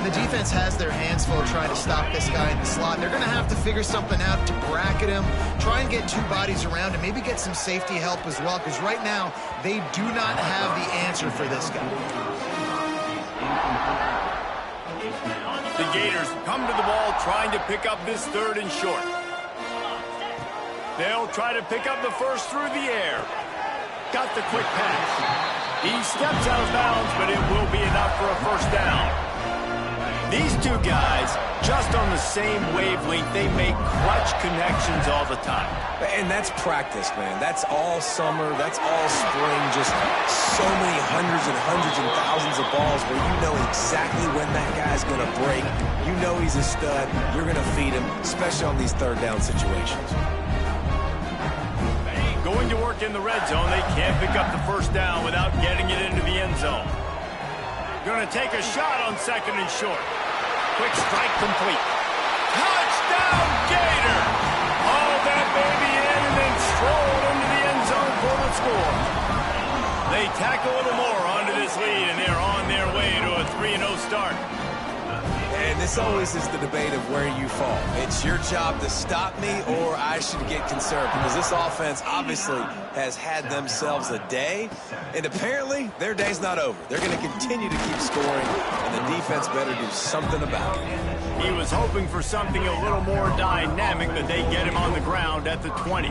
The defense has their hands full trying to stop this guy in the slot. They're going to have to figure something out to bracket him, try and get 2 bodies around him, maybe get some safety help as well, because right now they do not have the answer for this guy. The Gators come to the ball trying to pick up this 3rd and short. They'll try to pick up the 1st through the air. Got the quick pass. He steps out of bounds, but it will be enough for a 1st down. These 2 guys, just on the same wavelength, they make clutch connections all the time. And that's practice, man. That's all summer. That's all spring. Just so many hundreds and thousands of balls where you know exactly when that guy's going to break. You know he's a stud. You're going to feed him, especially on these 3rd down situations. Going to work in the red zone. They can't pick up the 1st down without getting it into the end zone. Going to take a shot on 2nd and short. Quick strike complete. Touchdown, Gator! Haul that baby in and then stroll into the end zone for the score. They tack a little more onto this lead, and they're on their way to a 3-0 start. And this always is the debate of where you fall. It's your job to stop me, or I should get concerned, because this offense obviously has had themselves a day, and apparently their day's not over. They're going to continue to keep scoring, and the defense better do something about it. He was hoping for something a little more dynamic, but they get him on the ground at the 20.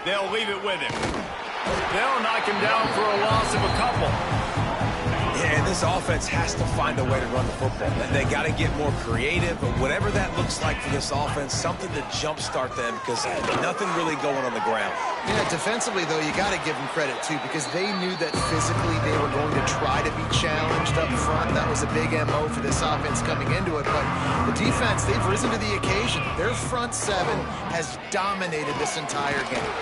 They'll leave it with him. They'll knock him down for a loss of a couple. Yeah, this offense has to find a way to run the football. They got to get more creative, but whatever that looks like for this offense, something to jumpstart them because nothing really going on the ground. Yeah, defensively, though, you got to give them credit, too, because they knew that physically they were going to try to be challenged up front. That was a big MO for this offense coming into it, but the defense, they've risen to the occasion. Their front seven has dominated this entire game.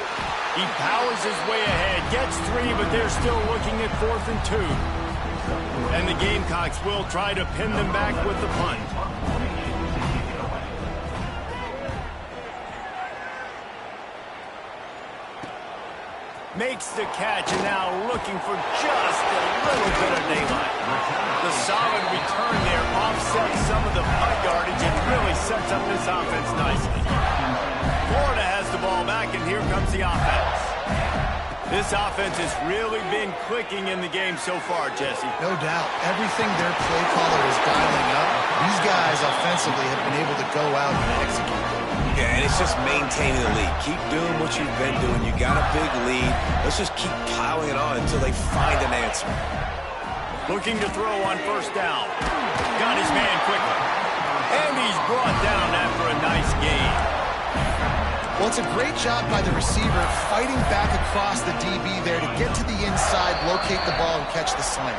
He powers his way ahead, gets 3, but they're still looking at 4th and 2. And the Gamecocks will try to pin them back with the punt. Makes the catch, and now looking for just a little bit of daylight. The solid return there offsets some of the punt yardage and really sets up this offense nicely. Florida has the ball back, and here comes the offense. This offense has really been clicking in the game so far, Jesse. No doubt. Everything their play caller is dialing up, these guys offensively have been able to go out and execute. Yeah, and it's just maintaining the lead. Keep doing what you've been doing. You got a big lead. Let's just keep piling it on until they find an answer. Looking to throw on 1st down. Got his man quickly. And he's brought down after a nice gain. Well, it's a great job by the receiver fighting back across the DB there to get to the inside, locate the ball, and catch the slant.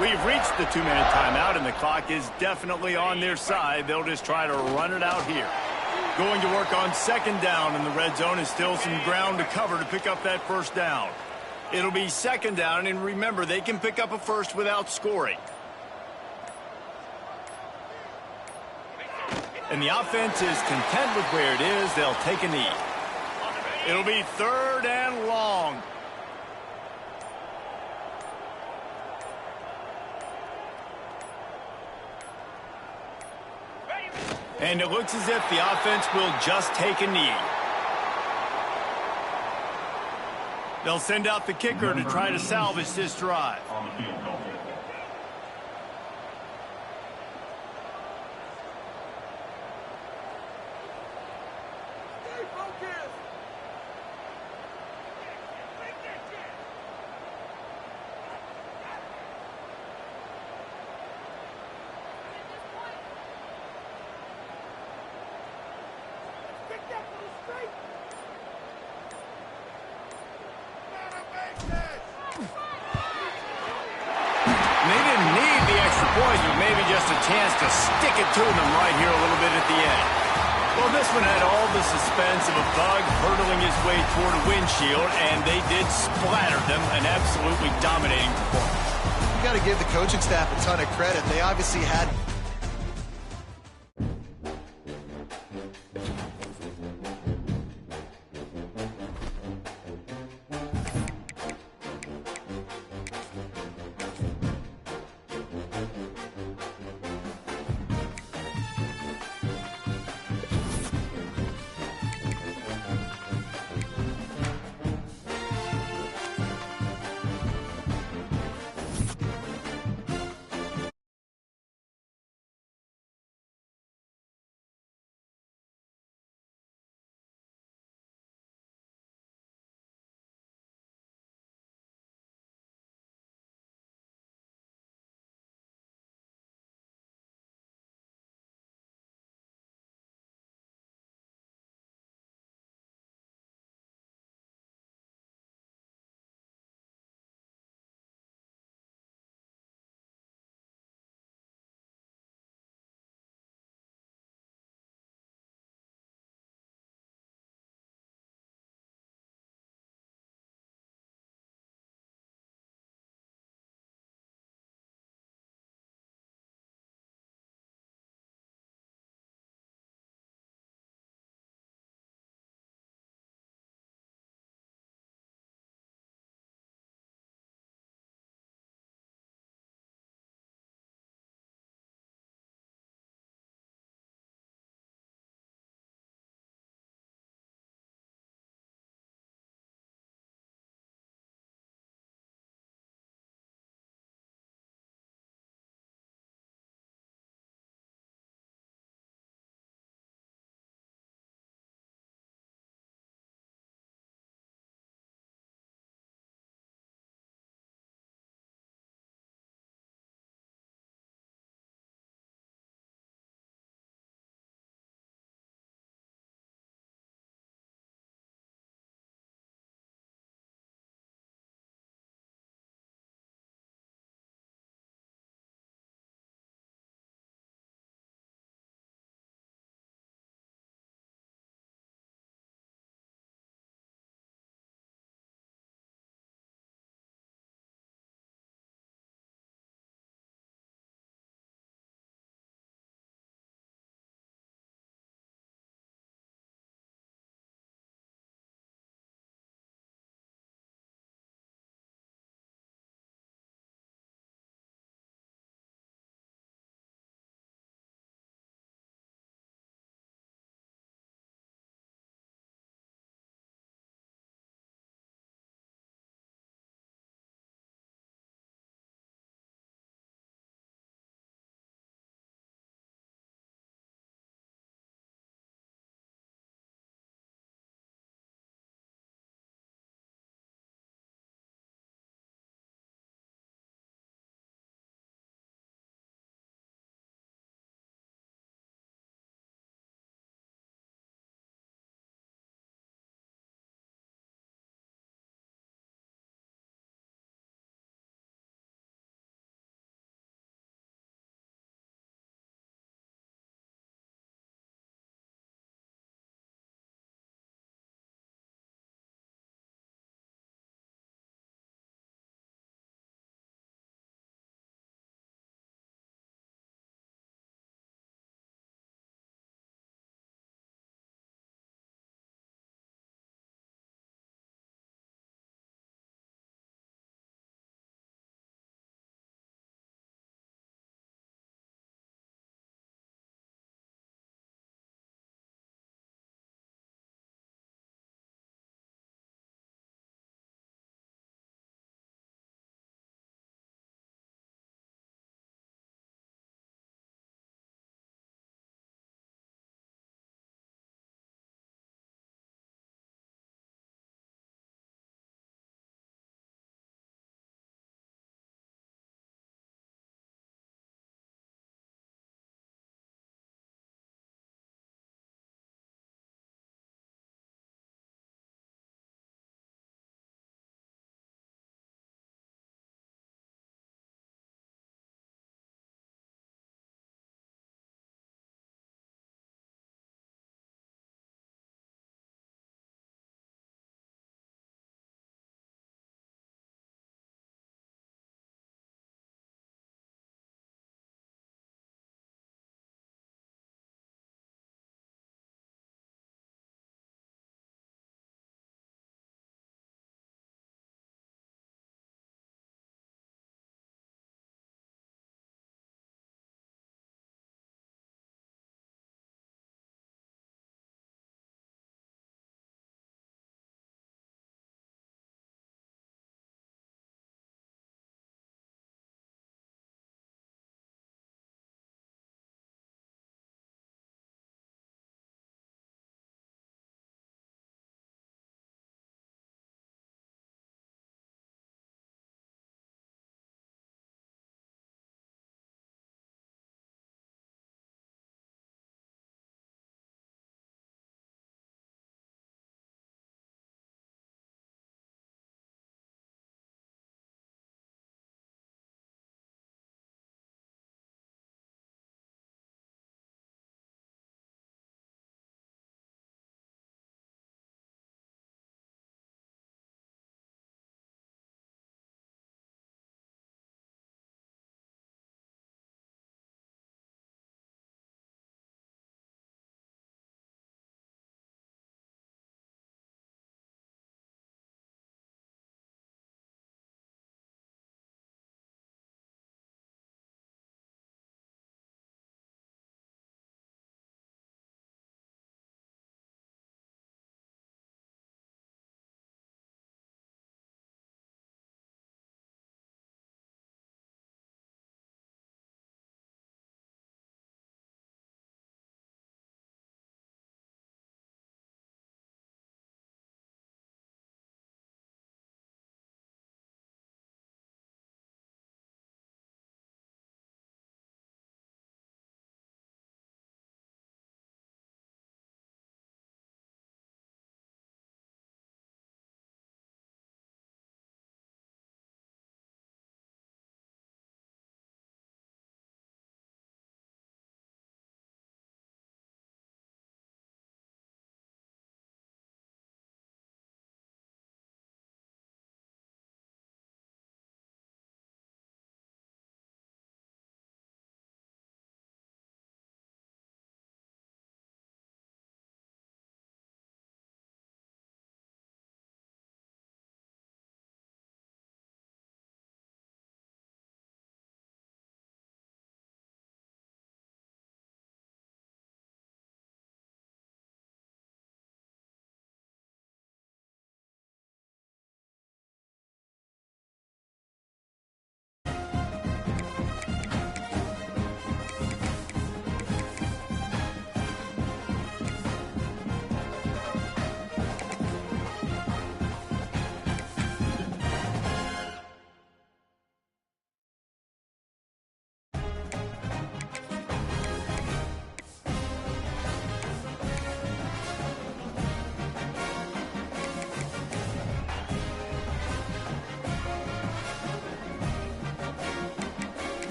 We've reached the 2-minute timeout, and the clock is definitely on their side. They'll just try to run it out here. Going to work on 2nd down, and the red zone is still some ground to cover to pick up that 1st down. It'll be 2nd down, and remember, they can pick up a first without scoring. And the offense is content with where it is. They'll take a knee. It'll be 3rd and long. And it looks as if the offense will just take a knee. They'll send out the kicker to try to salvage this drive. On the field goal. Chance to stick it to them right here a little bit at the end. Well, this one had all the suspense of a bug hurtling his way toward a windshield, and they did splatter them, an absolutely dominating performance. You got to give the coaching staff a ton of credit. They obviously had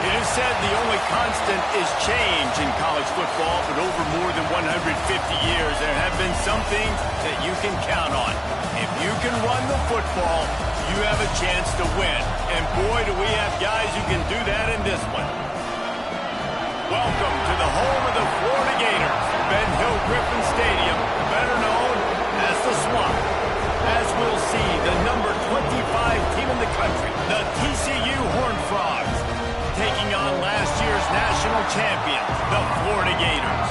It is said the only constant is change in college football, but over more than 150 years, there have been some things that you can count on. If you can run the football, you have a chance to win. And boy, do we have guys who can do that in this one. Welcome to the home of the Florida Gators, Ben Hill Griffin Stadium, better known as the Swamp. As we'll see, the number 25 team in the country, the TCU Horned Frogs, taking on last year's national champions, the Florida Gators.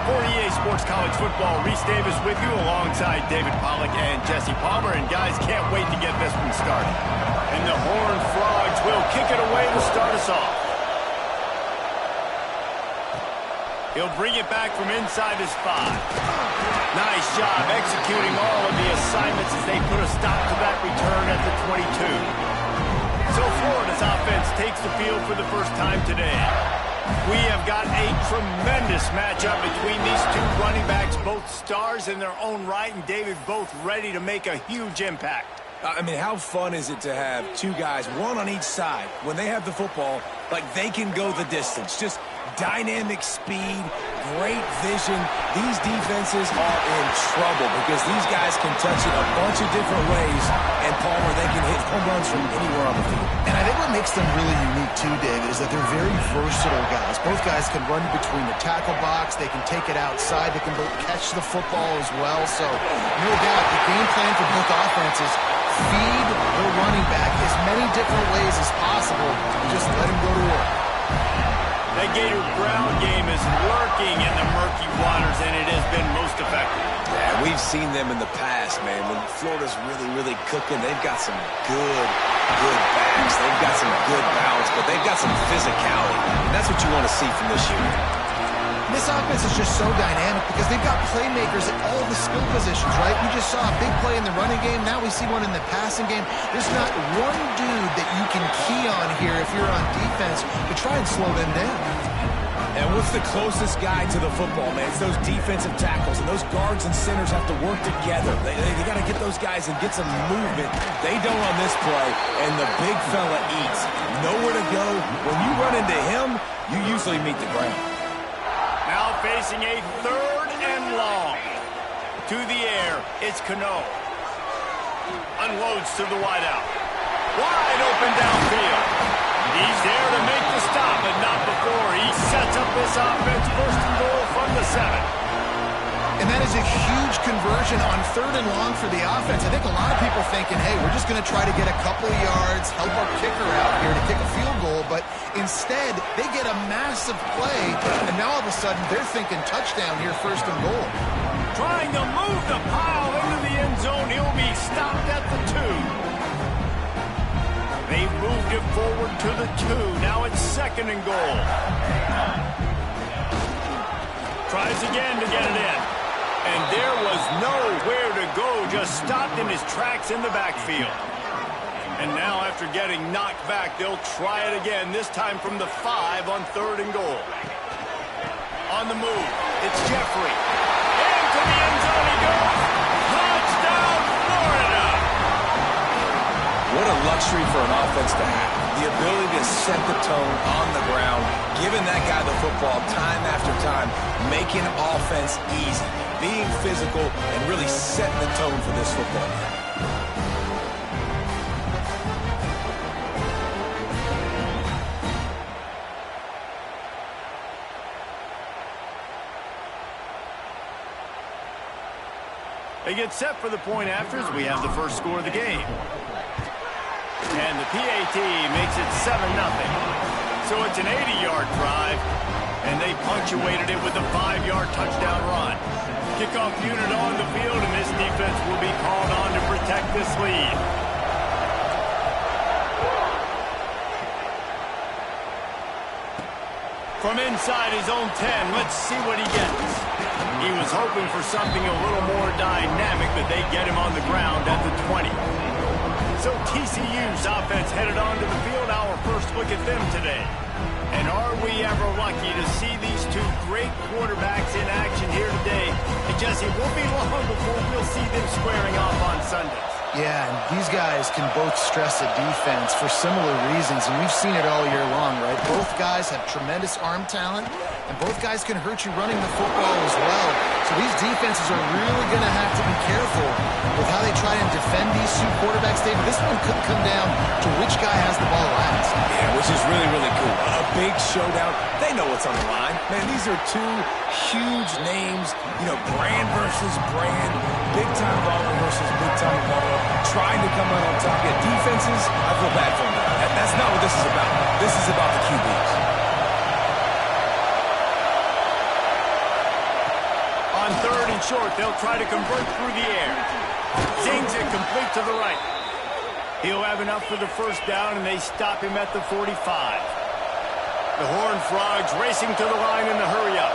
For EA Sports College Football, Reese Davis with you alongside David Pollack and Jesse Palmer. And guys, can't wait to get this one started. And the Horned Frogs will kick it away to start us off. He'll bring it back from inside his 5. Nice job executing all of the assignments as they put a stop to that return at the 22. So Florida's offense takes the field for the first time today. We have got a tremendous matchup between these two running backs, both stars in their own right, and David, both ready to make a huge impact. I mean, how fun is it to have two guys, one on each side, when they have the football, like they can go the distance. Just dynamic speed, great vision. These defenses are in trouble because these guys can touch it a bunch of different ways, and Palmer, they can hit home runs from anywhere on the field. And I think what makes them really unique too, David, is that they're very versatile guys. Both guys can run between the tackle box, they can take it outside, they can both catch the football as well. So, no doubt, the game plan for both offenses, feed the running back as many different ways as possible, just let him go to work. That Gator ground game is lurking in the murky waters, and it has been most effective. Yeah, we've seen them in the past, man. When Florida's really cooking, they've got some good backs. They've got some good balance, but they've got some physicality. And that's what you want to see from this unit. This offense is just so dynamic because they've got playmakers at all the skill positions, right? We just saw a big play in the running game. Now we see one in the passing game. There's not one dude that you can key on here if you're on defense to try and slow them down. And what's the closest guy to the football, man? It's those defensive tackles, and those guards and centers have to work together. They got to get those guys and get some movement. They don't on this play, and the big fella eats. Nowhere to go. When you run into him, you usually meet the ground. Now facing a 3rd and long. To the air, it's Cano. Unloads to the wideout. Wide open downfield. He's there to make the stop, but not before. He sets up this offense 1st and goal from the 7. And that is a huge conversion on 3rd and long for the offense. I think a lot of people thinking, hey, we're just going to try to get a couple of yards, help our kicker out here to kick a field goal. But instead, they get a massive play, and now all of a sudden they're thinking touchdown here, 1st and goal. Trying to move the pile into the end zone. He'll be stopped at the 2. They've moved it forward to the 2. Now it's 2nd and goal. Tries again to get it in. And there was nowhere to go, just stopped in his tracks in the backfield. And now after getting knocked back, they'll try it again, this time from the 5 on 3rd and goal. On the move, it's Jeffrey. Into the end zone he goes. Touchdown, Florida! What a luxury for an offense to have. The ability to set the tone on the ground, giving that guy the football time after time, making offense easy, being physical, and really setting the tone for this football game. They get set for the point afters. We have the first score of the game. And the PAT makes it 7-0. So it's an 80-yard drive, and they punctuated it with a 5-yard touchdown run. Kickoff unit on the field, and this defense will be called on to protect this lead. From inside his own 10, let's see what he gets. He was hoping for something a little more dynamic, but they get him on the ground at the 20. So TCU's offense headed onto the field. Our first look at them today. And are we ever lucky to see these two great quarterbacks in action here today? And Jesse, it won't be long before we'll see them squaring off on Sundays. Yeah, and these guys can both stress a defense for similar reasons, and we've seen it all year long, right? Both guys have tremendous arm talent, and both guys can hurt you running the football as well. So these defenses are really going to have to be careful with how they try and defend these two quarterbacks. David, this one could come down to which guy has the ball last. Yeah, which is really, really cool. A big showdown. They know what's on the line. Man, these are two huge names. You know, brand versus brand. Big-time baller versus big-time baller. Trying to come out on top. Yeah, defenses, I feel bad for them. That's not what this is about. This is about the QBs. On 3rd and short, they'll try to convert through the air. Zings it complete to the right. He'll have enough for the first down, and they stop him at the 45. The Horned Frogs racing to the line in the hurry-up.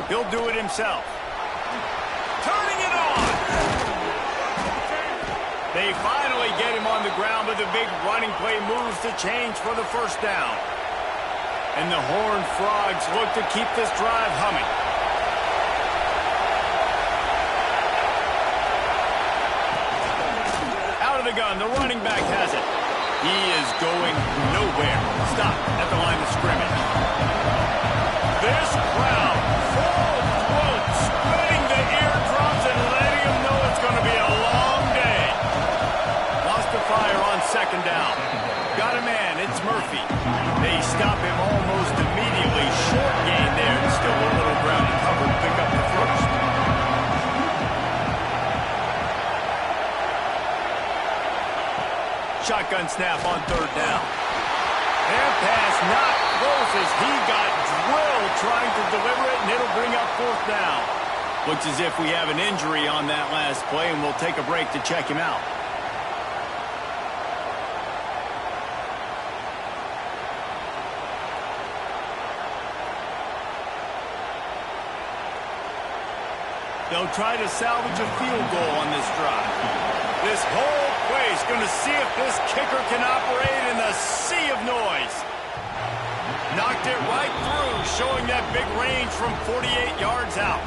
He'll do it himself. Turning it on! They finally get him on the ground, but the big running play moves the change for the first down. And the Horned Frogs look to keep this drive humming. Out of the gun, the running back has it. He is going nowhere. Stop at the line of scrimmage. This crowd, full throat, splitting the eardrums and letting them know it's going to be a long day. Lost the fire on 2nd down. Got a man, it's Murphy. They stop him almost immediately. Short gain there, and still a little ground to cover to pick up the first. Shotgun snap on 3rd down. Their pass not close as he got drilled trying to deliver it, and it'll bring up 4th down. Looks as if we have an injury on that last play, and we'll take a break to check him out. They'll try to salvage a field goal on this drive. This whole place going to see if this kicker can operate in the sea of noise. Knocked it right through, showing that big range from 48 yards out.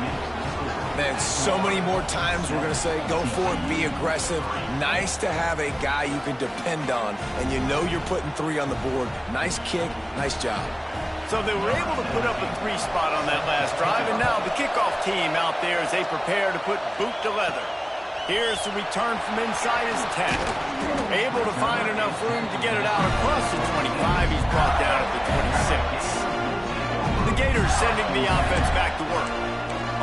Man, so many more times we're going to say, go for it, be aggressive. Nice to have a guy you can depend on, and you know you're putting 3 on the board. Nice kick, nice job. So they were able to put up a 3 spot on that last drive, and now the kickoff team out there as they prepare to put boot to leather. Here's the return from inside his 10. Able to find enough room to get it out across the 25. He's brought down at the 26. The Gators sending the offense back to work.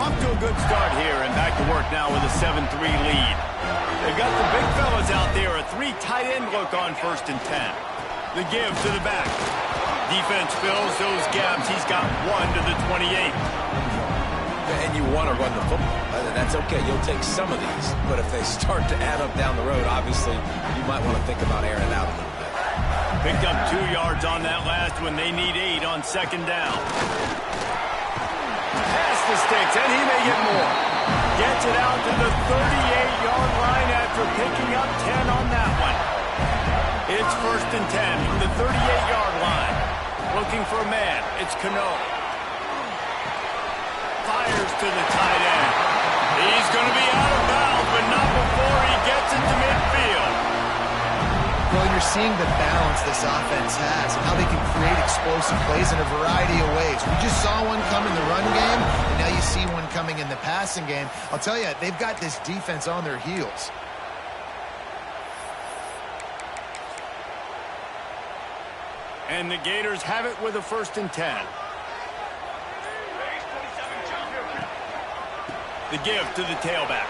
Off to a good start here, and back to work now with a 7-3 lead. They've got the big fellas out there, a 3 tight end look on 1st and 10. The give to the back. Defense fills those gaps. He's got 1 to the 28. And you want to run the football. That's okay. You'll take some of these. But if they start to add up down the road, obviously, you might want to think about airing it out a little bit. Picked up 2 yards on that last one. They need 8 on 2nd down. Pass the sticks, and he may get more. Gets it out to the 38-yard line after picking up 10 on that one. It's 1st and 10 from the 38-yard line. Looking for a man. It's Cano. Fires to the tight end. He's going to be out of bounds, but not before he gets it to midfield. Well, you're seeing the balance this offense has and how they can create explosive plays in a variety of ways. We just saw one come in the run game, and now you see one coming in the passing game. I'll tell you, they've got this defense on their heels. And the Gators have it with a 1st and 10. The give to the tailback.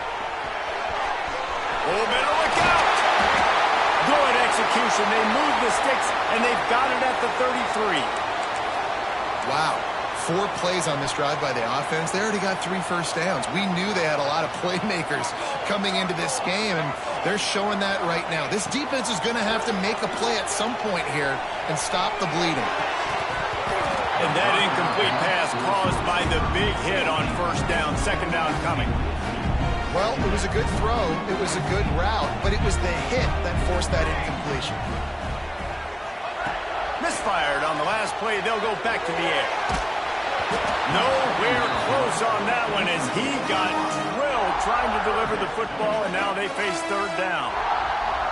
Oh, better look out! Good execution. They move the sticks, and they've got it at the 33. Wow. 4 plays on this drive by the offense. They already got 3 first downs. We knew they had a lot of playmakers coming into this game, and they're showing that right now. This defense is going to have to make a play at some point here and stop the bleeding. And that incomplete pass caused by the big hit on 1st down, 2nd down coming. Well, it was a good throw. It was a good route, but it was the hit that forced that incompletion. Misfired on the last play. They'll go back to the air. Nowhere close on that one as he got drilled trying to deliver the football, and now they face third down.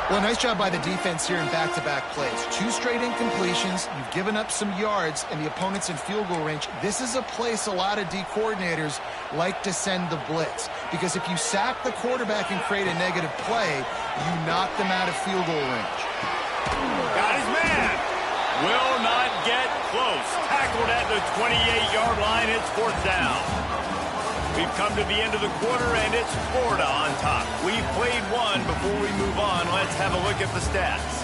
Well, nice job by the defense here in back-to-back plays. 2 straight incompletions. You've given up some yards, and the opponent's in field goal range. This is a place a lot of D coordinators like to send the blitz, because if you sack the quarterback and create a negative play, you knock them out of field goal range. Got his man. Will not get close. Tackled at the 28-yard line. It's fourth down. We've come to the end of the quarter, and it's Florida on top. We've played one. Before we move on, let's have a look at the stats.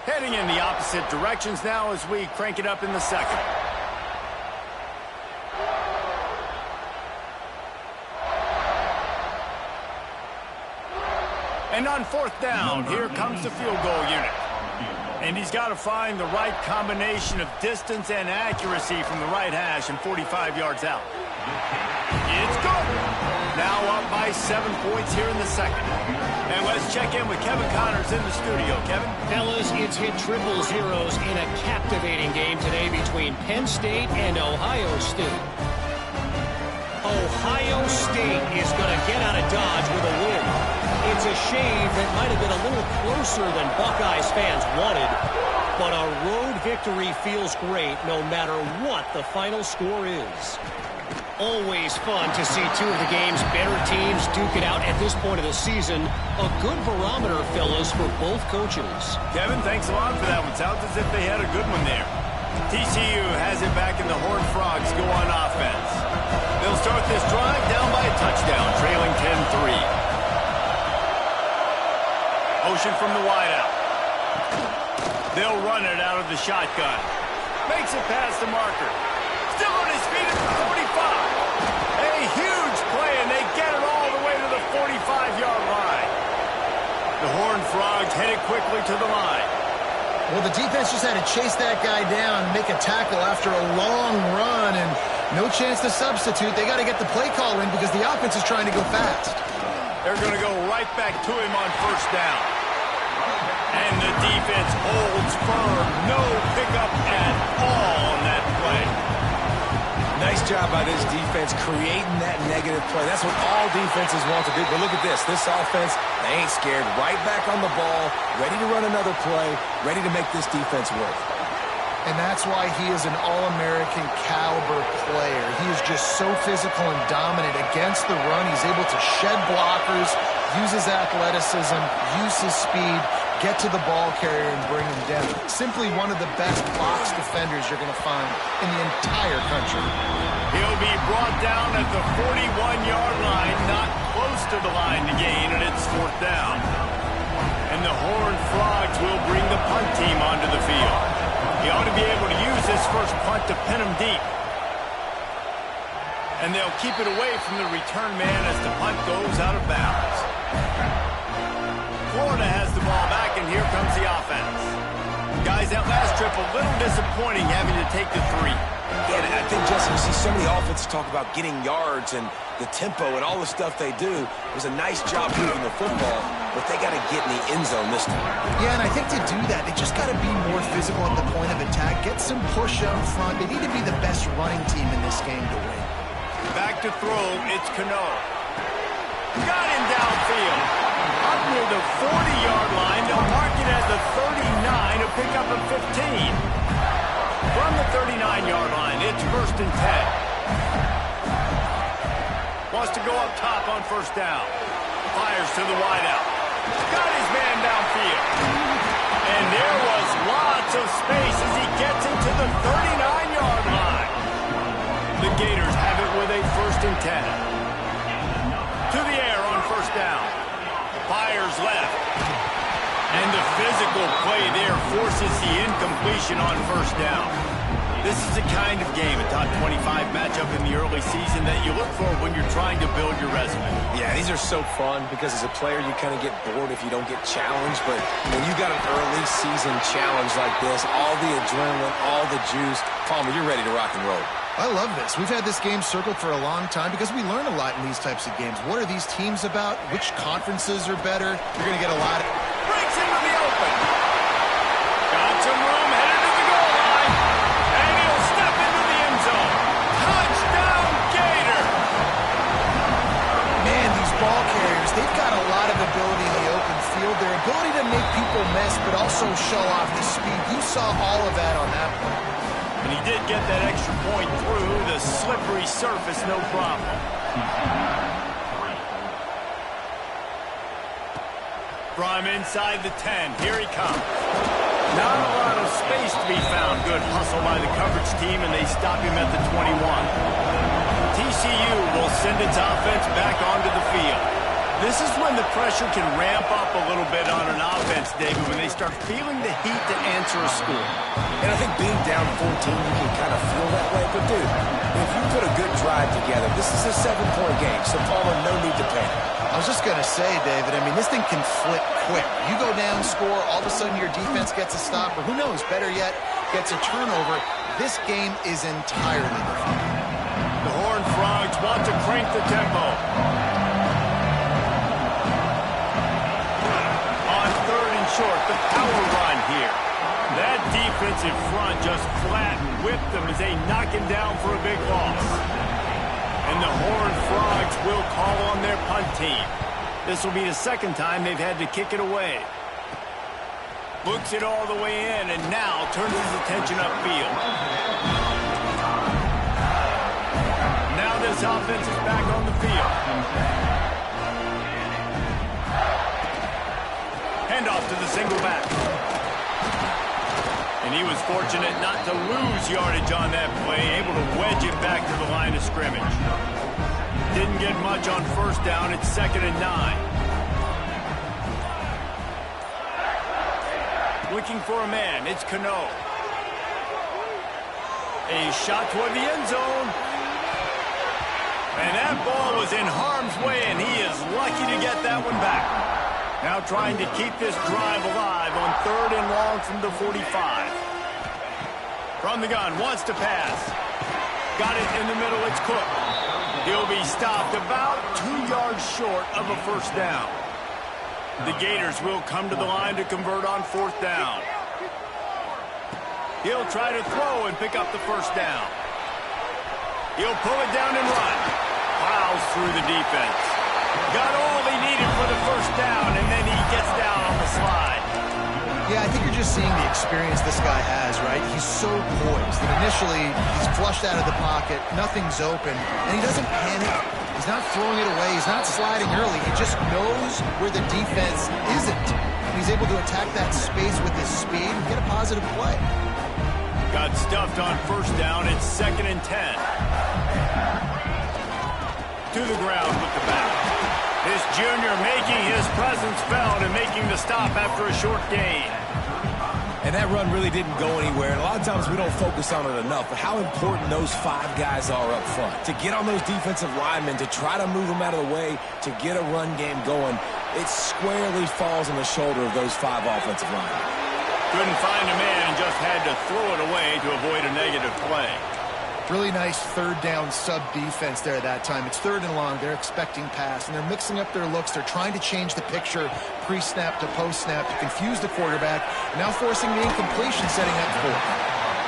Heading in the opposite directions now as we crank it up in the second. And on fourth down, here comes the field goal unit. And he's got to find the right combination of distance and accuracy from the right hash and 45 yards out. It's good. Now up by 7 points here in the second. And let's check in with Kevin Connors in the studio. Kevin? Fellas, it's hit triple zeros in a captivating game today between Penn State and Ohio State. Ohio State is going to get out of Dodge with a win. It's a shame that might have been a little closer than Buckeyes fans wanted, but a road victory feels great no matter what the final score is. Always fun to see two of the game's better teams duke it out at this point of the season. A good barometer, fellas, for both coaches. Kevin, thanks a lot for that one. Sounds as if they had a good one there. TCU has it back in the Horned Frogs go on offense. They'll start this drive down by a touchdown, trailing 10-3. Motion from the wideout. They'll run it out of the shotgun. Makes it past the marker. Still on his feet at the 45. A huge play, and they get it all the way to the 45-yard line. The Horned Frogs headed quickly to the line. Well, the defense just had to chase that guy down, make a tackle after a long run, and no chance to substitute. They got to get the play call in because the offense is trying to go fast. They're going to go right back to him on first down. And the defense holds firm. No pickup at all on that play. Nice job by this defense creating that negative play. That's what all defenses want to do. But look at this. This offense, they ain't scared. Right back on the ball, ready to run another play, ready to make this defense work. And that's why he is an All-American caliber player. He is just so physical and dominant against the run. He's able to shed blockers, use his athleticism, use his speed, get to the ball carrier and bring him down. Simply one of the best box defenders you're going to find in the entire country. He'll be brought down at the 41-yard line, not close to the line to gain, and it's fourth down. And the Horned Frogs will bring the punt team onto the field. He ought to be able to use this first punt to pin him deep. And they'll keep it away from the return man as the punt goes out of bounds. Florida has the ball back, and here comes the offense. Guys, that last trip a little disappointing having to take the 3. Yeah, I think, Jesse, you see so many offenses talk about getting yards and the tempo and all the stuff they do. It was a nice job moving the football, but they got to get in the end zone this time. Yeah, and I think to do that, they just got to be more physical at the point of attack, get some push up front. They need to be the best running team in this game to win. Back to throw, it's Cano. Got him downfield. Up near the 40-yard line, they'll mark it at the 39 to pick up a 15. From the 39-yard line, it's first and 10. Wants to go up top on first down. Fires to the wideout. Got his man downfield. And there was lots of space as he gets into the 39-yard line. The Gators have it with a first and 10. To the air on first down. Fires left. And the physical play there forces the incompletion on first down. This is the kind of game, a top 25 matchup in the early season, that you look for when you're trying to build your resume. Yeah, these are so fun because as a player, you kind of get bored if you don't get challenged. But when you got an early season challenge like this, all the adrenaline, all the juice, Palmer, you're ready to rock and roll. I love this. We've had this game circled for a long time because we learn a lot in these types of games. What are these teams about? Which conferences are better? You're going to get a lot of... Breaks into the open. Got some room, headed to the goal line. And he'll step into the end zone. Touchdown, Gator. Man, these ball carriers, they've got a lot of ability in the open field. Their ability to make people miss, but also show off the speed. You saw all of that on that play. And he did get that extra point through the slippery surface, no problem. From inside the 10, here he comes. Not a lot of space to be found. Good hustle by the coverage team, and they stop him at the 21. TCU will send its offense back onto the field. This is when the pressure can ramp up a little bit on an offense, David, when they start feeling the heat to answer a score. And I think being down 14, you can kind of feel that way. But, dude, if you put a good drive together, this is a 7-point game, so Palmer, no need to panic. I was just going to say, David, I mean, this thing can flip quick. You go down, score, all of a sudden your defense gets a stop, or who knows, better yet, gets a turnover. This game is entirely different. The Horned Frogs want to crank the tempo. On 3rd and short, the power run here. That defensive front just flattened, whipped them as they knock him down for a big loss. And the Horned Frogs will call on their punt team. This will be the second time they've had to kick it away. Looks it all the way in, and now turns his attention upfield. Now this offense is back on the field. Handoff to the single back. And he was fortunate not to lose yardage on that play, able to wedge it back to the line of scrimmage. Didn't get much on 1st down. It's 2nd and 9. Looking for a man. It's Cano. A shot toward the end zone. And that ball was in harm's way, and he is lucky to get that one back. Now trying to keep this drive alive on 3rd and long from the 45. From the gun, wants to pass. Got it in the middle, it's Cook. He'll be stopped about 2 yards short of a 1st down. The Gators will come to the line to convert on 4th down. He'll try to throw and pick up the 1st down. He'll pull it down and run. Plows through the defense. Got all he needed for the 1st down, and then he gets down on the slide. Yeah, I think you're just seeing the experience this guy has, right? He's so poised that initially he's flushed out of the pocket, nothing's open, and he doesn't panic. He's not throwing it away. He's not sliding early. He just knows where the defense isn't. And he's able to attack that space with his speed and get a positive play. Got stuffed on 1st down. It's 2nd and 10. To the ground with the back. This junior making his presence felt and making the stop after a short gain. And that run really didn't go anywhere. And a lot of times we don't focus on it enough, but how important those 5 guys are up front. To get on those defensive linemen, to try to move them out of the way, to get a run game going, it squarely falls on the shoulder of those 5 offensive linemen. Couldn't find a man and just had to throw it away to avoid a negative play. Really nice 3rd down sub-defense there at that time. It's 3rd and long. They're expecting pass, and they're mixing up their looks. They're trying to change the picture pre-snap to post-snap to confuse the quarterback, now forcing the incompletion, setting up for it.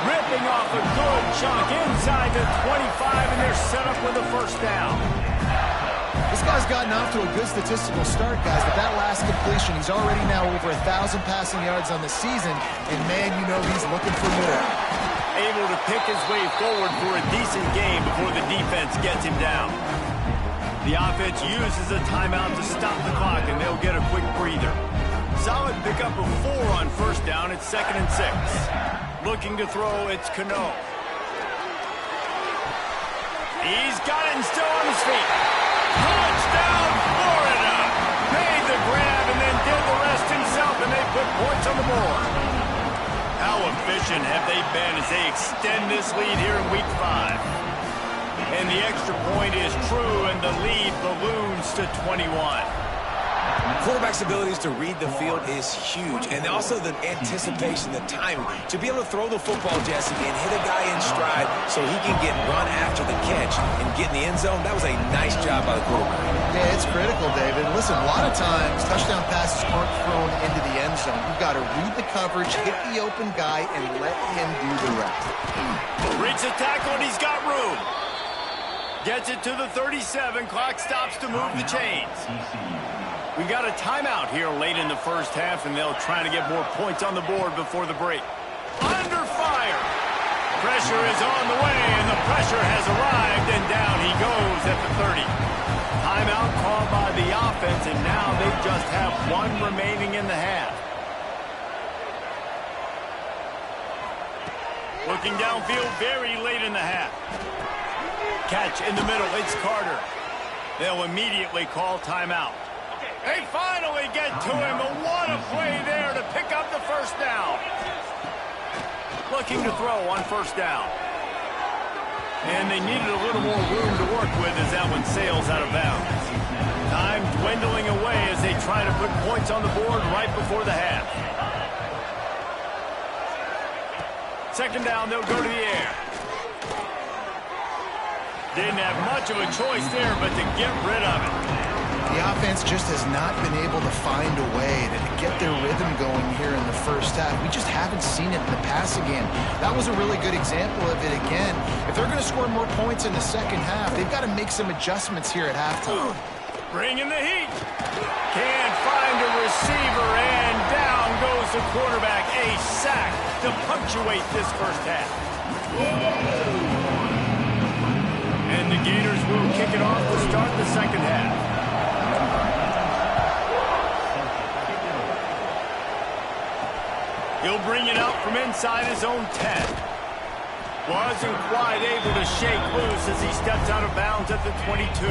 Ripping off a good chunk inside the 25, and they're set up with a 1st down. This guy's gotten off to a good statistical start, guys, but that last completion, he's already now over 1,000 passing yards on the season, and man, you know he's looking for more. Able to pick his way forward for a decent game before the defense gets him down. The offense uses a timeout to stop the clock, and they'll get a quick breather. Solid pickup of 4 on 1st down. It's 2nd and 6. Looking to throw, it's Cano. He's got it and still on his feet. Touchdown, Florida! Made the grab and then did the rest himself, and they put points on the board. How efficient have they been as they extend this lead here in Week 5? And the extra point is true, and the lead balloons to 21. Quarterback's abilities to read the field is huge, and also the anticipation, the timing. To be able to throw the football, Jesse, and hit a guy in stride so he can get run after the catch and get in the end zone, that was a nice job by the quarterback. Yeah, it's critical, David. Listen, a lot of times, touchdown passes aren't thrown into the end zone. You've got to read the coverage, hit the open guy, and let him do the rest. Reads the tackle, and he's got room. Gets it to the 37. Clock stops to move the chains. We got a timeout here late in the first half, and they'll try to get more points on the board before the break. Under fire. Pressure is on the way, and the pressure has arrived, and down he goes at the 30. Timeout called by the offense, and now they just have one remaining in the half. Looking downfield very late in the half. Catch in the middle, it's Carter. They'll immediately call timeout. They finally get to him, but what a play there to pick up the first down. Looking to throw on first down. And they needed a little more room to work with as that one sails out of bounds. Time dwindling away as they try to put points on the board right before the half. Second down, they'll go to the air. Didn't have much of a choice there, but to get rid of it. The offense just has not been able to find a way to get their rhythm going here in the first half. We just haven't seen it in the passing game. That was a really good example of it again. If they're going to score more points in the second half, they've got to make some adjustments here at halftime. Bringing the heat. Can't find a receiver, and down goes the quarterback. A sack to punctuate this first half. And the Gators will kick it off to start the second half. He'll bring it out from inside his own 10. Wasn't quite able to shake loose as he steps out of bounds at the 22.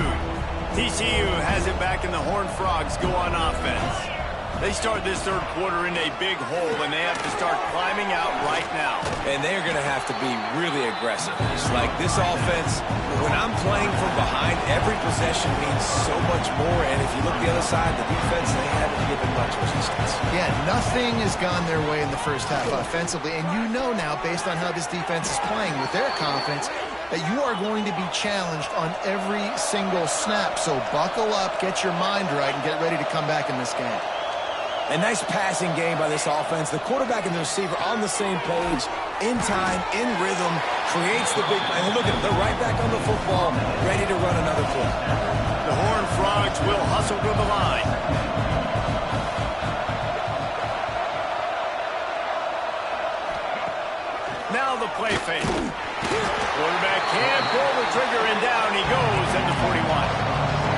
TCU has it back, and the Horned Frogs go on offense. They start this third quarter in a big hole, and they have to start climbing out right now. And they're going to have to be really aggressive. It's like this offense, when I'm playing from behind, every possession means so much more. And if you look the other side, the defense, they haven't given much resistance. Yeah, nothing has gone their way in the first half offensively. And you know now, based on how this defense is playing with their confidence, that you are going to be challenged on every single snap. So buckle up, get your mind right, and get ready to come back in this game. A nice passing game by this offense. The quarterback and the receiver on the same page, in time, in rhythm, creates the big play. And look at them, they're right back on the football, ready to run another play. The Horned Frogs will hustle to the line. Now the play fake. Quarterback can't pull the trigger, and down he goes at the 41.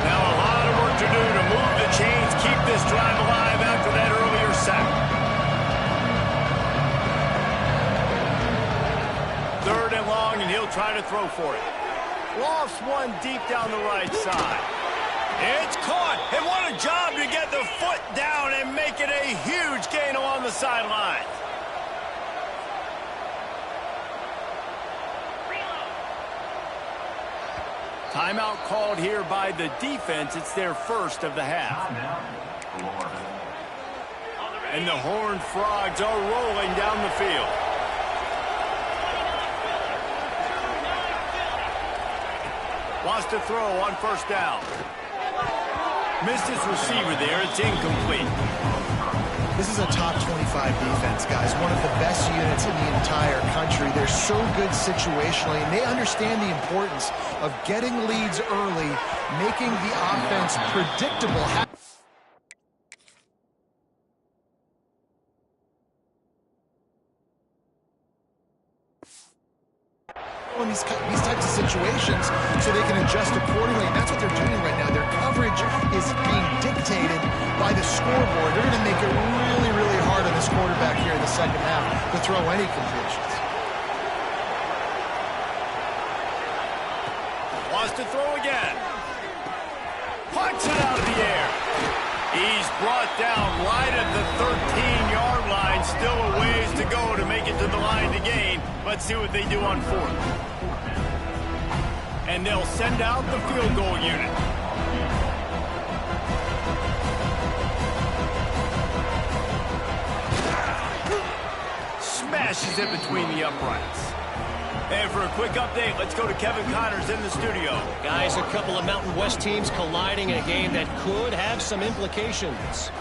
Now a lot of work to do to move the chains, keep this drive alive after that earlier sack. Third and long, and he'll try to throw for it. Lost one deep down the right side. It's caught, and what a job to get the foot down and make it a huge gain along the sideline. Timeout called here by the defense. It's their first of the half. And the Horned Frogs are rolling down the field. Wants to throw on first down. Missed his receiver there. It's incomplete. This is a top 25 defense, guys. One of the best units in the entire country. They're so good situationally, and they understand the importance of getting leads early, making the offense predictable. In these types of situations so they can adjust accordingly, and that's what they're doing right now. Their coverage is being dictated by the scoreboard. They're going to make it really, really hard on this quarterback here in the second half to throw any completions. Wants to throw again. Punts it out of the air. He's brought down right at the 13-yard line. Still a ways to go to make it to the line to gain. Let's see what they do on fourth. And they'll send out the field goal unit. smashes it between the uprights. And for a quick update, let's go to Kevin Connors in the studio. Guys, a couple of Mountain West teams colliding in a game that could have some implications.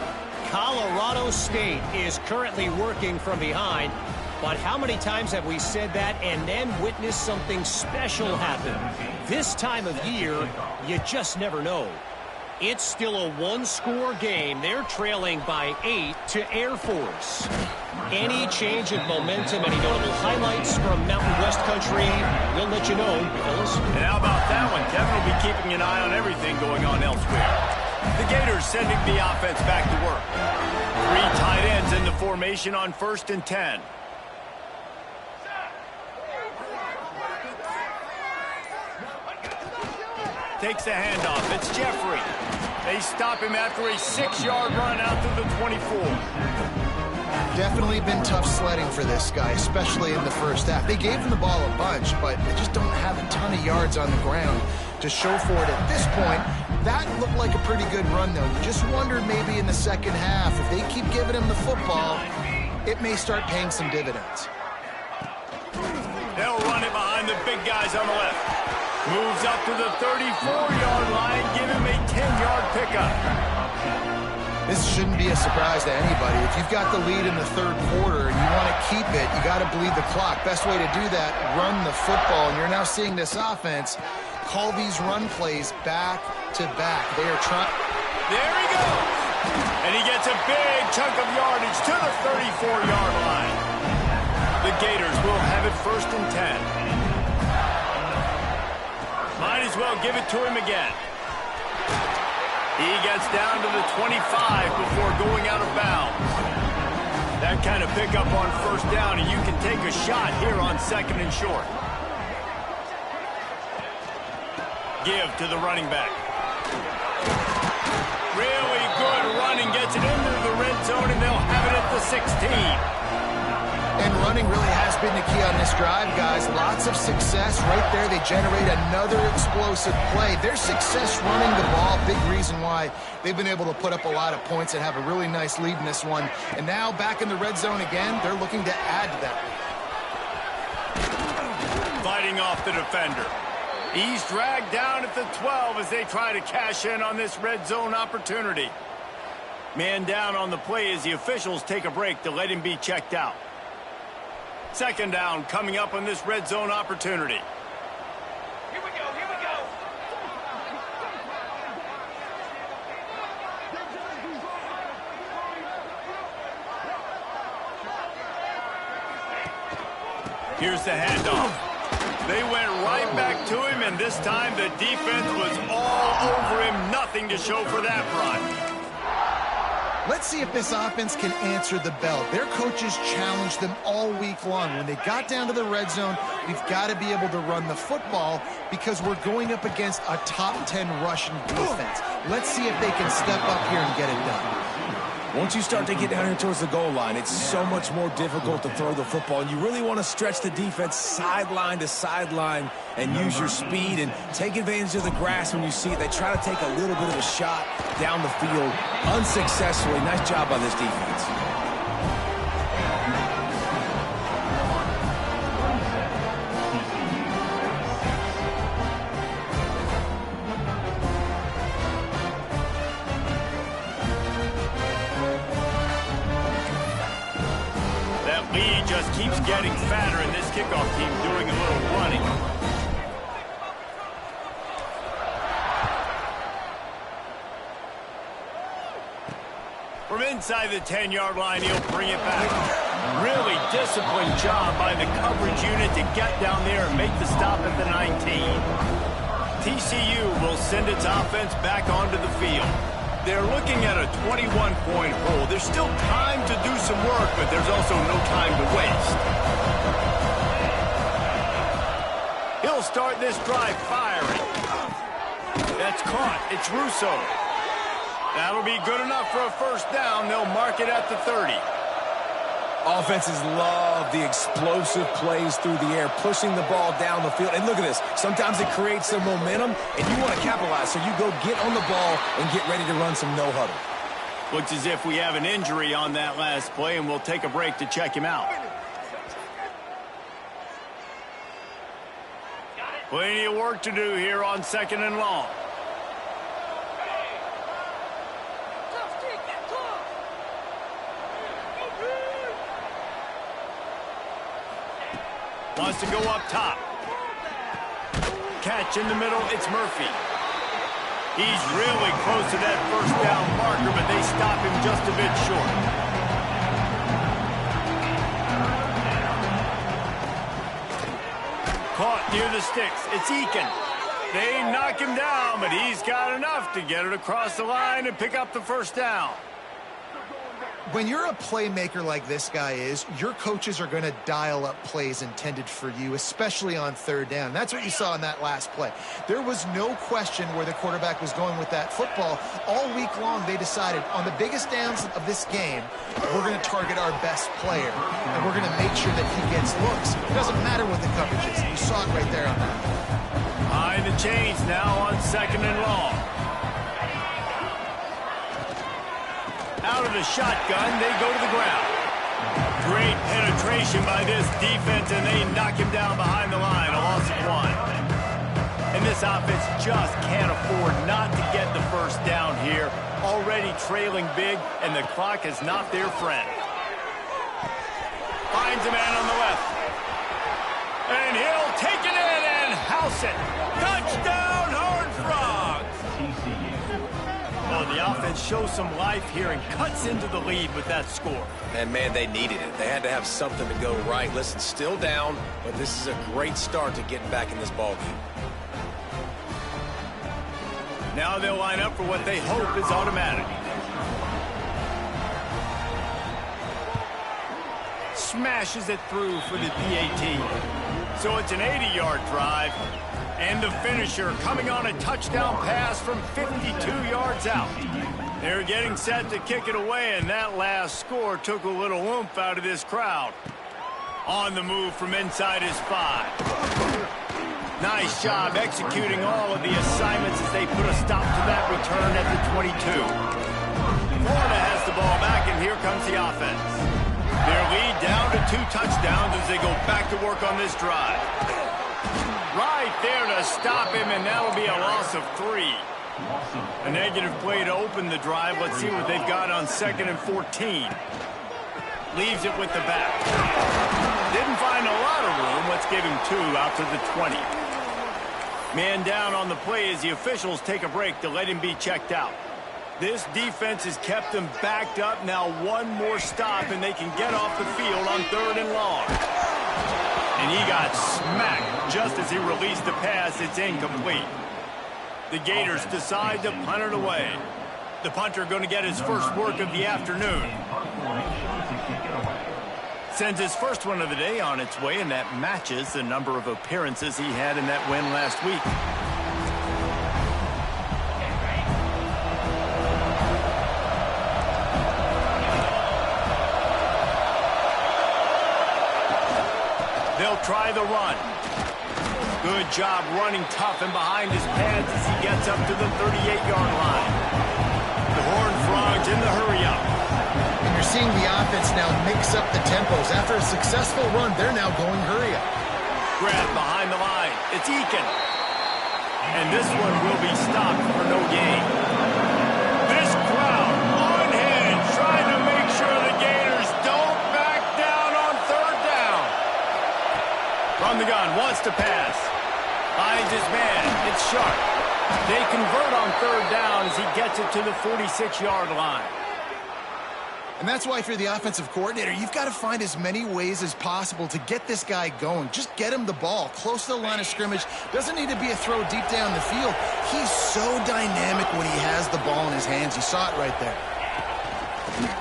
Colorado State is currently working from behind, but how many times have we said that and then witnessed something special happen? This time of year, you just never know. It's still a one-score game. They're trailing by 8 to Air Force. Any change of momentum, any notable highlights from Mountain West country, we'll let you know, fellas. And how about that one? Kevin will be keeping an eye on everything going on elsewhere. The Gators sending the offense back to work. 3 tight ends in the formation on 1st and 10. Takes a handoff. It's Jeffrey. They stop him after a 6-yard run out to the 24. Definitely been tough sledding for this guy, especially in the first half. They gave him the ball a bunch, but they just don't have a ton of yards on the ground to show for it at this point. That looked like a pretty good run, though. You just wondered maybe in the second half, if they keep giving him the football, it may start paying some dividends. They'll run it behind the big guys on the left. Moves up to the 34-yard line, give him a 10-yard pickup. This shouldn't be a surprise to anybody. If you've got the lead in the third quarter and you want to keep it, you got to bleed the clock. Best way to do that, run the football. And you're now seeing this offense call these run plays back to back. They are trying. There he goes. And he gets a big chunk of yardage to the 34-yard line. The Gators will have it 1st and 10. Might as well give it to him again. He gets down to the 25 before going out of bounds. That kind of pickup on 1st down, and you can take a shot here on 2nd and short. Give to the running back. Really good running, gets it into the red zone, and they'll have it at the 16. And running really has been the key on this drive, guys. Lots of success right there. They generate another explosive play. Their success running the ball, big reason why they've been able to put up a lot of points and have a really nice lead in this one. And now back in the red zone again, they're looking to add to that lead. Fighting off the defender. He's dragged down at the 12 as they try to cash in on this red zone opportunity. Man down on the play as the officials take a break to let him be checked out. 2nd down coming up on this red zone opportunity. Here we go, here we go. Here's the handoff. They went right back to him, and this time the defense was all over him. Nothing to show for that run. Let's see if this offense can answer the bell. Their coaches challenged them all week long. When they got down to the red zone, we've got to be able to run the football because we're going up against a top 10 Russian defense. Let's see if they can step up here and get it done. Once you start to get down here towards the goal line, it's so much more difficult to throw the football. And you really want to stretch the defense sideline to sideline and use your speed and take advantage of the grass when you see it. They try to take a little bit of a shot down the field unsuccessfully. Nice job by this defense. Lead just keeps getting fatter, and this kickoff team doing a little running. From inside the 10-yard line, he'll bring it back. Really disciplined job by the coverage unit to get down there and make the stop at the 19. TCU will send its offense back onto the field. They're looking at a 21-point hole. There's still time to do some work, but there's also no time to waste. He'll start this drive firing. That's caught. It's Russo. That'll be good enough for a 1st down. They'll mark it at the 30. Offenses love the explosive plays through the air, pushing the ball down the field. And look at this. Sometimes it creates some momentum, and you want to capitalize. So you go get on the ball and get ready to run some no-huddle. Looks as if we have an injury on that last play, and we'll take a break to check him out. Plenty of work to do here on 2nd and long. Wants to go up top. Catch in the middle, it's Murphy. He's really close to that first down marker, but they stop him just a bit short. Caught near the sticks. It's Eakin. They knock him down, but he's got enough to get it across the line and pick up the first down. When you're a playmaker like this guy is, your coaches are going to dial up plays intended for you, especially on 3rd down. That's what you saw in that last play. There was no question where the quarterback was going with that football. All week long, they decided on the biggest downs of this game, we're going to target our best player, and we're going to make sure that he gets looks. It doesn't matter what the coverage is. You saw it right there on that. Behind the chains now on 2nd and long. Out of the shotgun, they go to the ground. Great penetration by this defense, and they knock him down behind the line, a loss of 1. And this offense just can't afford not to get the first down here. Already trailing big, and the clock is not their friend. Finds a man on the left. And he'll take it in and house it. Touchdown, Horned Frogs! Well, the offense shows some life here and cuts into the lead with that score. And, man, they needed it. They had to have something to go right. Listen, still down, but this is a great start to getting back in this ballgame. Now they'll line up for what they hope is automatic. Smashes it through for the PAT. So it's an 80-yard drive. And the finisher coming on a touchdown pass from 52 yards out. They're getting set to kick it away, and that last score took a little oomph out of this crowd. On the move from inside his 5. Nice job executing all of the assignments as they put a stop to that return at the 22. Florida has the ball back, and here comes the offense. Their lead down to 2 touchdowns as they go back to work on this drive. Right there to stop him, and that'll be a loss of 3. A negative play to open the drive. Let's see what they've got on 2nd and 14. Leaves it with the back. Didn't find a lot of room. Let's give him 2 out to the 20. Man down on the play as the officials take a break to let him be checked out. This defense has kept them backed up. Now one more stop, and they can get off the field on 3rd and long. And he got smacked just as he released the pass. It's incomplete. The Gators decide to punt it away. The punter going to get his first work of the afternoon. Sends his first one of the day on its way, and that matches the number of appearances he had in that win last week. They'll try the run. Good job running tough and behind his pads as he gets up to the 38-yard line. The Horned Frogs in the hurry-up. And you're seeing the offense now mix up the tempos. After a successful run, they're now going hurry-up. Grab behind the line. It's Eakin. And this one will be stopped for no gain. This crowd on hand trying to make sure the Gators don't back down on 3rd down. From the gun, wants to pass. Finds his man. It's Sharp. They convert on 3rd down as he gets it to the 46-yard line. And that's why if you're the offensive coordinator, you've got to find as many ways as possible to get this guy going. Just get him the ball close to the line of scrimmage. Doesn't need to be a throw deep down the field. He's so dynamic when he has the ball in his hands. You saw it right there.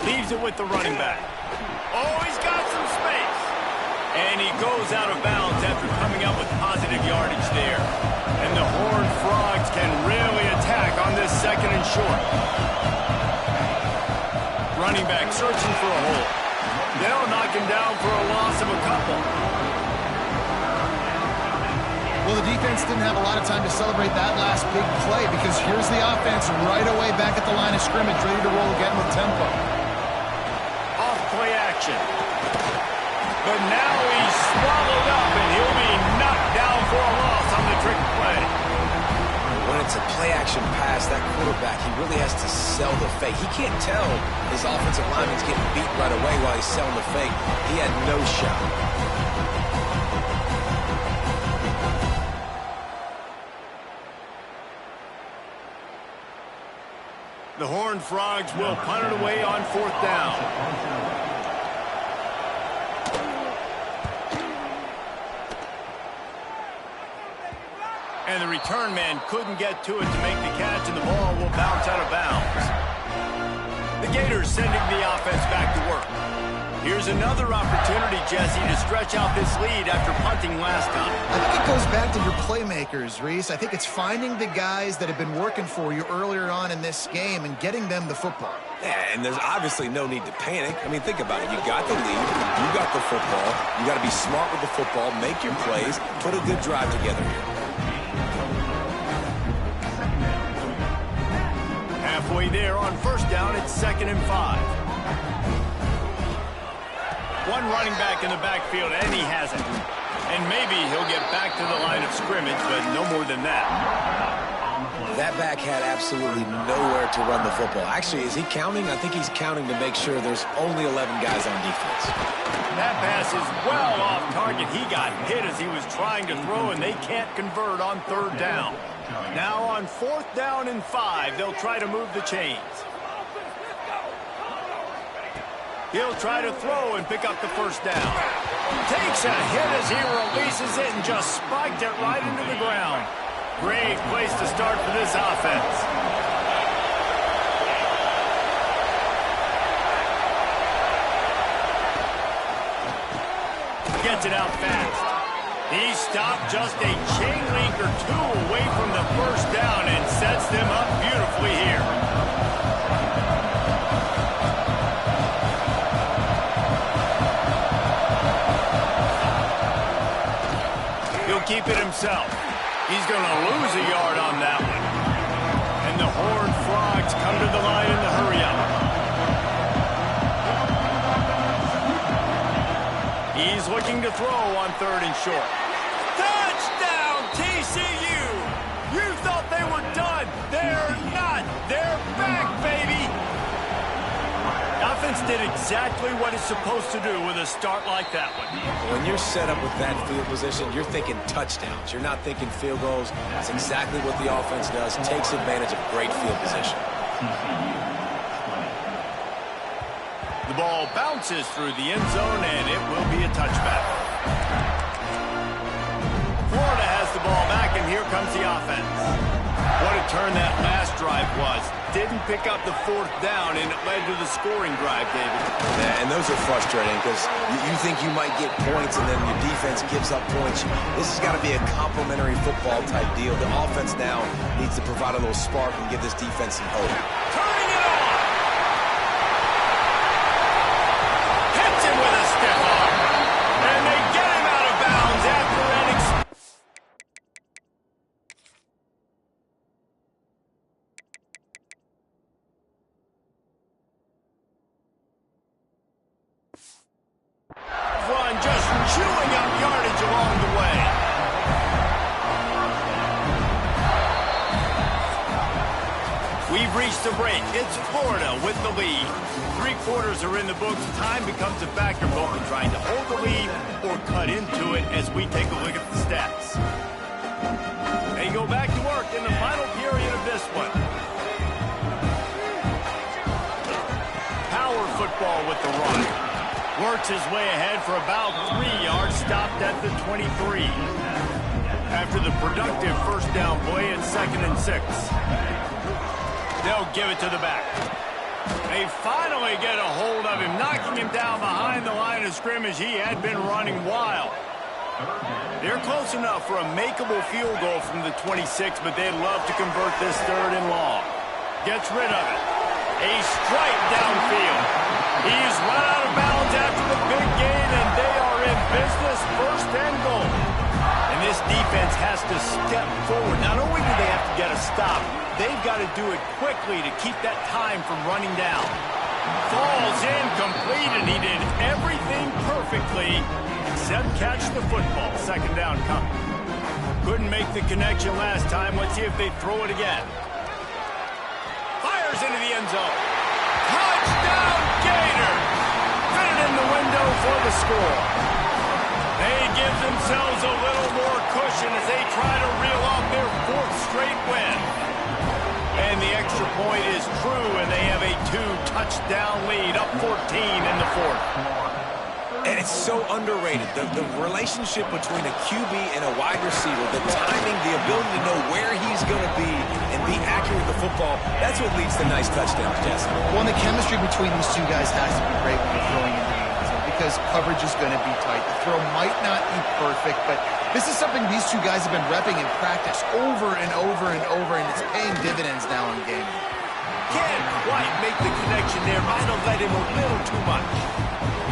Leaves it with the running back. Oh, he's got some space. And he goes out of bounds after coming up with positive yardage there. And the Horned Frogs can really attack on this 2nd and short. Running back searching for a hole. They'll knock him down for a loss of a couple. Well, the defense didn't have a lot of time to celebrate that last big play because here's the offense right away back at the line of scrimmage, ready to roll again with tempo. Off play action. But now he's swallowed up, and he'll be knocked down for a loss on the it's a play-action pass, that quarterback, he really has to sell the fake. He can't tell his offensive lineman's getting beat right away while he's selling the fake. He had no shot. The Horned Frogs will punt it away on 4th down. And the return man couldn't get to it to make the catch, and the ball will bounce out of bounds. The Gators sending the offense back to work. Here's another opportunity, Jesse, to stretch out this lead after punting last time. I think it goes back to your playmakers, Reese. I think it's finding the guys that have been working for you earlier on in this game and getting them the football. Yeah, and there's obviously no need to panic. I mean, think about it. You got the lead. You got the football. You got to be smart with the football, make your plays, put a good drive together here. Halfway there on 1st down, it's 2nd and 5. One running back in the backfield, and he has it. And maybe he'll get back to the line of scrimmage, but no more than that. That back had absolutely nowhere to run the football. Actually, is he counting? I think he's counting to make sure there's only 11 guys on defense. That pass is well off target. He got hit as he was trying to throw, and they can't convert on 3rd down. Now on 4th down and 5, they'll try to move the chains. He'll try to throw and pick up the 1st down. Takes a hit as he releases it and just spiked it right into the ground. Great place to start for this offense. Gets it out fast. He stopped just a chain link or 2 away from the 1st down and sets them up beautifully here. He'll keep it himself. He's going to lose a yard on that one. And the Horned Frogs come to the line in the hurry-up. He's looking to throw on 3rd and short. Touchdown, TCU! You thought they were done. They're not. They're back, baby. Offense did exactly what it's supposed to do with a start like that one. When you're set up with that field position, you're thinking touchdowns. You're not thinking field goals. That's exactly what the offense does. Takes advantage of great field position. The ball bounces through the end zone, and it will be a touchback. Florida has the ball back, and here comes the offense. What a turn that last drive was. Didn't pick up the 4th down, and it led to the scoring drive, David. Yeah, and those are frustrating because you think you might get points, and then your defense gives up points. This has got to be a complimentary football type deal. The offense now needs to provide a little spark and give this defense some hope. Turning it on! Hits him with a stiff arm. And they get him out of bounds after an run, just chewing up yardage along the way. We've reached the break. It's Florida with the lead. 3 quarters are in the books. Time becomes a factor both in trying to hold the lead or cut into it as we take a look at the stats. They go back to work in the final period of this one. Power football with the run. Works his way ahead for about 3 yards, stopped at the 23. After the productive 1st down play, it's 2nd and 6. They'll give it to the back. They finally get a hold of him, knocking him down behind the line of scrimmage. He had been running wild. They're close enough for a makeable field goal from the 26, but they'd love to convert this 3rd and long. Gets rid of it. A strike downfield. He's run out of bounds after the big gain, and they are in business, 1st and goal. And this defense has to step forward. Not only do they have to get a stop, they've got to do it quickly to keep that time from running down. Falls incomplete, and he did everything perfectly except catch the football. 2nd down coming. Couldn't make the connection last time. Let's see if they throw it again. Fires into the end zone. Touchdown, Gators! Fit it in the window for the score. They give themselves a little more cushion as they try to reel off their 4th straight win. And the extra point is true, and they have a 2-touchdown lead, up 14 in the 4th. And it's so underrated. The relationship between a QB and a wide receiver, the timing, the ability to know where he's going to be and be accurate with the football, that's what leads to nice touchdowns, Jesse. Well, the chemistry between these two guys has to be great when you're throwing into the end zone because coverage is going to be tight. The throw might not be perfect, but this is something these two guys have been repping in practice over and over and over, and it's paying dividends now in game. Can't quite make the connection there. Might have let him a little too much.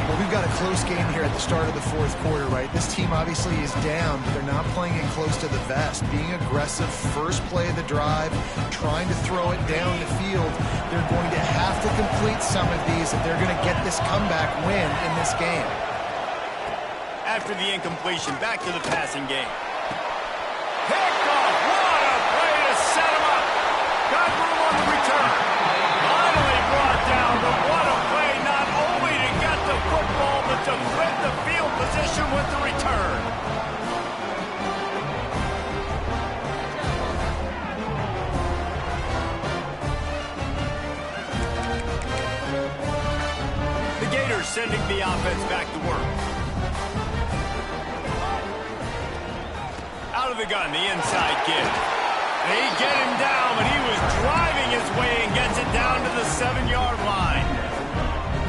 Well, we've got a close game here at the start of the 4th quarter, right? This team obviously is down, but they're not playing it close to the vest. Being aggressive, first play of the drive, trying to throw it down the field. They're going to have to complete some of these if they're going to get this comeback win in this game. After the incompletion, back to the passing game. Picked off. What a play to set him up. Got room on the return. Finally brought down, but what a play not only to get the football, but to flip the field position with the return. The Gators sending the offense back to work. Out of the gun, the inside give. They get him down, but he was driving his way and gets it down to the 7-yard line.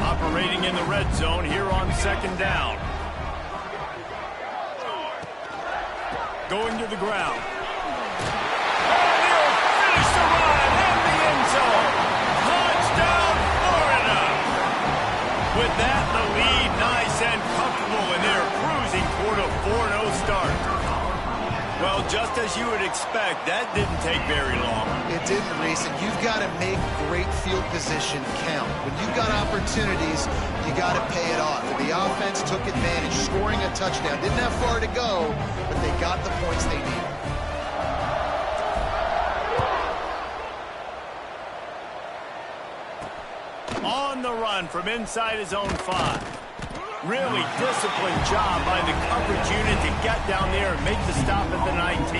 Operating in the red zone here on 2nd down. Going to the ground. And he'll finish the run in the end zone. Touchdown, Florida. With that, the lead nice and comfortable, and they're cruising toward a 4-0 start. Well, just as you would expect, that didn't take very long. It didn't, Reese, and you've got to make great field position count. When you've got opportunities, you got to pay it off. And the offense took advantage, scoring a touchdown. Didn't have far to go, but they got the points they needed. On the run from inside his own 5. Really disciplined job by the coverage unit to get down there and make the stop at the 19.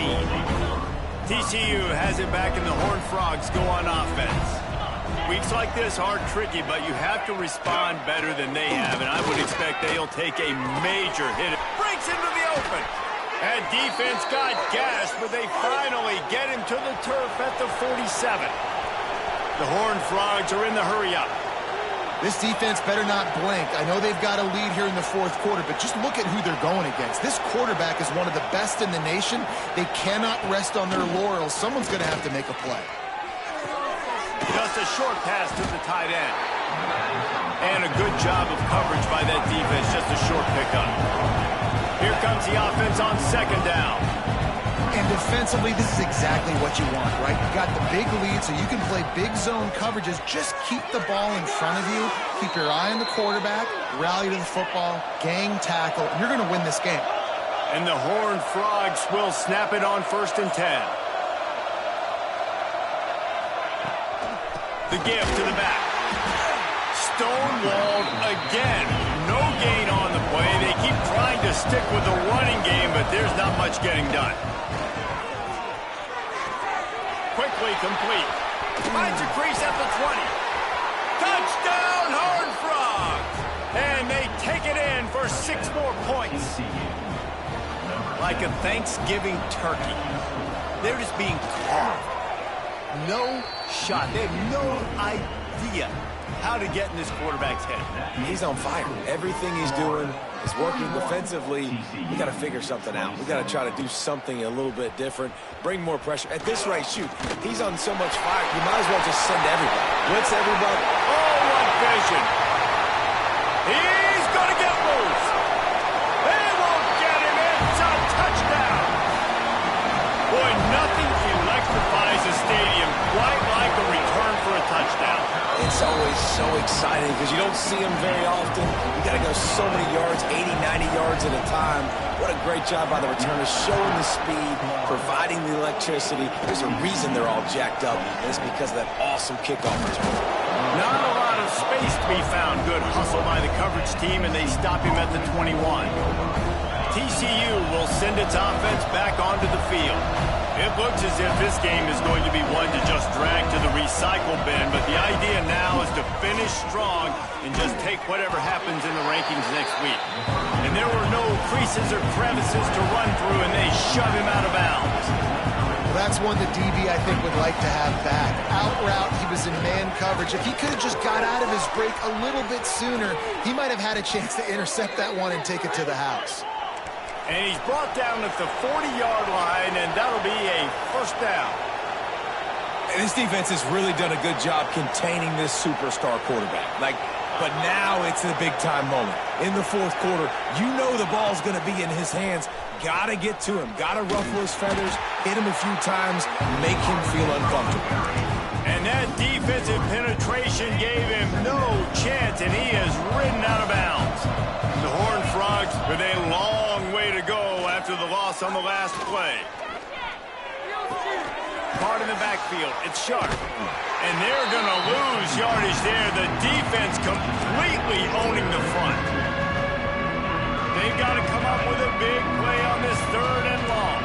TCU has it back in the Horned Frogs go on offense. Weeks like this are tricky, but you have to respond better than they have, and I would expect they'll take a major hit. Breaks into the open. And defense got gashed, but they finally get him to the turf at the 47. The Horned Frogs are in the hurry-up. This defense better not blink. I know they've got a lead here in the 4th quarter, but just look at who they're going against. This quarterback is one of the best in the nation. They cannot rest on their laurels. Someone's going to have to make a play. Just a short pass to the tight end. And a good job of coverage by that defense. Just a short pickup. Here comes the offense on 2nd down. And defensively, this is exactly what you want, right? You got the big lead, so you can play big zone coverages. Just keep the ball in front of you. Keep your eye on the quarterback. Rally to the football. Gang tackle. And you're going to win this game. And the Horned Frogs will snap it on 1st and 10. The give to the back. Stonewalled again. No gain on the play. They keep trying to stick with the running game, but there's not much getting done. Quickly complete. Finds a crease at the 20. Touchdown, Horned Frogs! And they take it in for 6 more points. Like a Thanksgiving turkey. They're just being carved. No shot. They have no idea how to get in this quarterback's head. He's on fire. Everything he's doing is working defensively. We got to figure something out. We got to try to do something a little bit different. Bring more pressure. At this rate, shoot, he's on so much fire. You might as well just send everybody. Blitz everybody. Oh, what vision. He's going to get loose. They won't get him. It's a touchdown. Boy, nothing electrifies a stadium quite like a return for a touchdown. It's always so exciting because you don't see him very often. You got to go so many yards, 80, 90 yards at a time. What a great job by the returners, showing the speed, providing the electricity. There's a reason they're all jacked up, and it's because of that awesome kickoff return. Not a lot of space to be found. Good hustle by the coverage team, and they stop him at the 21. TCU will send its offense back onto the field. It looks as if this game is going to be one to just drag to the recycle bin, but the idea now is to finish strong and just take whatever happens in the rankings next week. And there were no creases or crevices to run through, and they shove him out of bounds. Well, that's one that DB, I think, would like to have back. Out route, he was in man coverage. If he could have just got out of his break a little bit sooner, he might have had a chance to intercept that one and take it to the house. And he's brought down at the 40-yard line, and that'll be a first down. And this defense has really done a good job containing this superstar quarterback. But now it's the big-time moment. In the fourth quarter, you know the ball's going to be in his hands. Got to get to him. Got to ruffle his feathers, hit him a few times, make him feel uncomfortable. And that defensive penetration gave him no chance, and he is ridden out of bounds. The Horned Frogs with a long way to go after the loss on the last play. Caught in the backfield. It's Sharp. And they're going to lose yardage there. The defense completely owning the front. They've got to come up with a big play on this 3rd and long.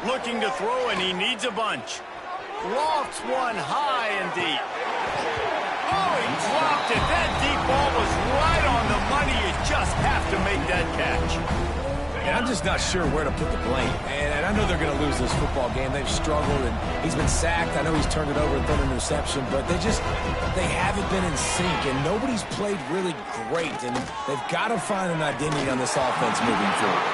Looking to throw, and he needs a bunch. Lofts one high and deep. Oh, he dropped it. That deep ball was right on the money. You just have to make that catch. And I'm just not sure where to put the blame. And I know they're going to lose this football game. They've struggled, and he's been sacked. I know he's turned it over and thrown an interception, but they haven't been in sync, and nobody's played really great. And they've got to find an identity on this offense moving forward.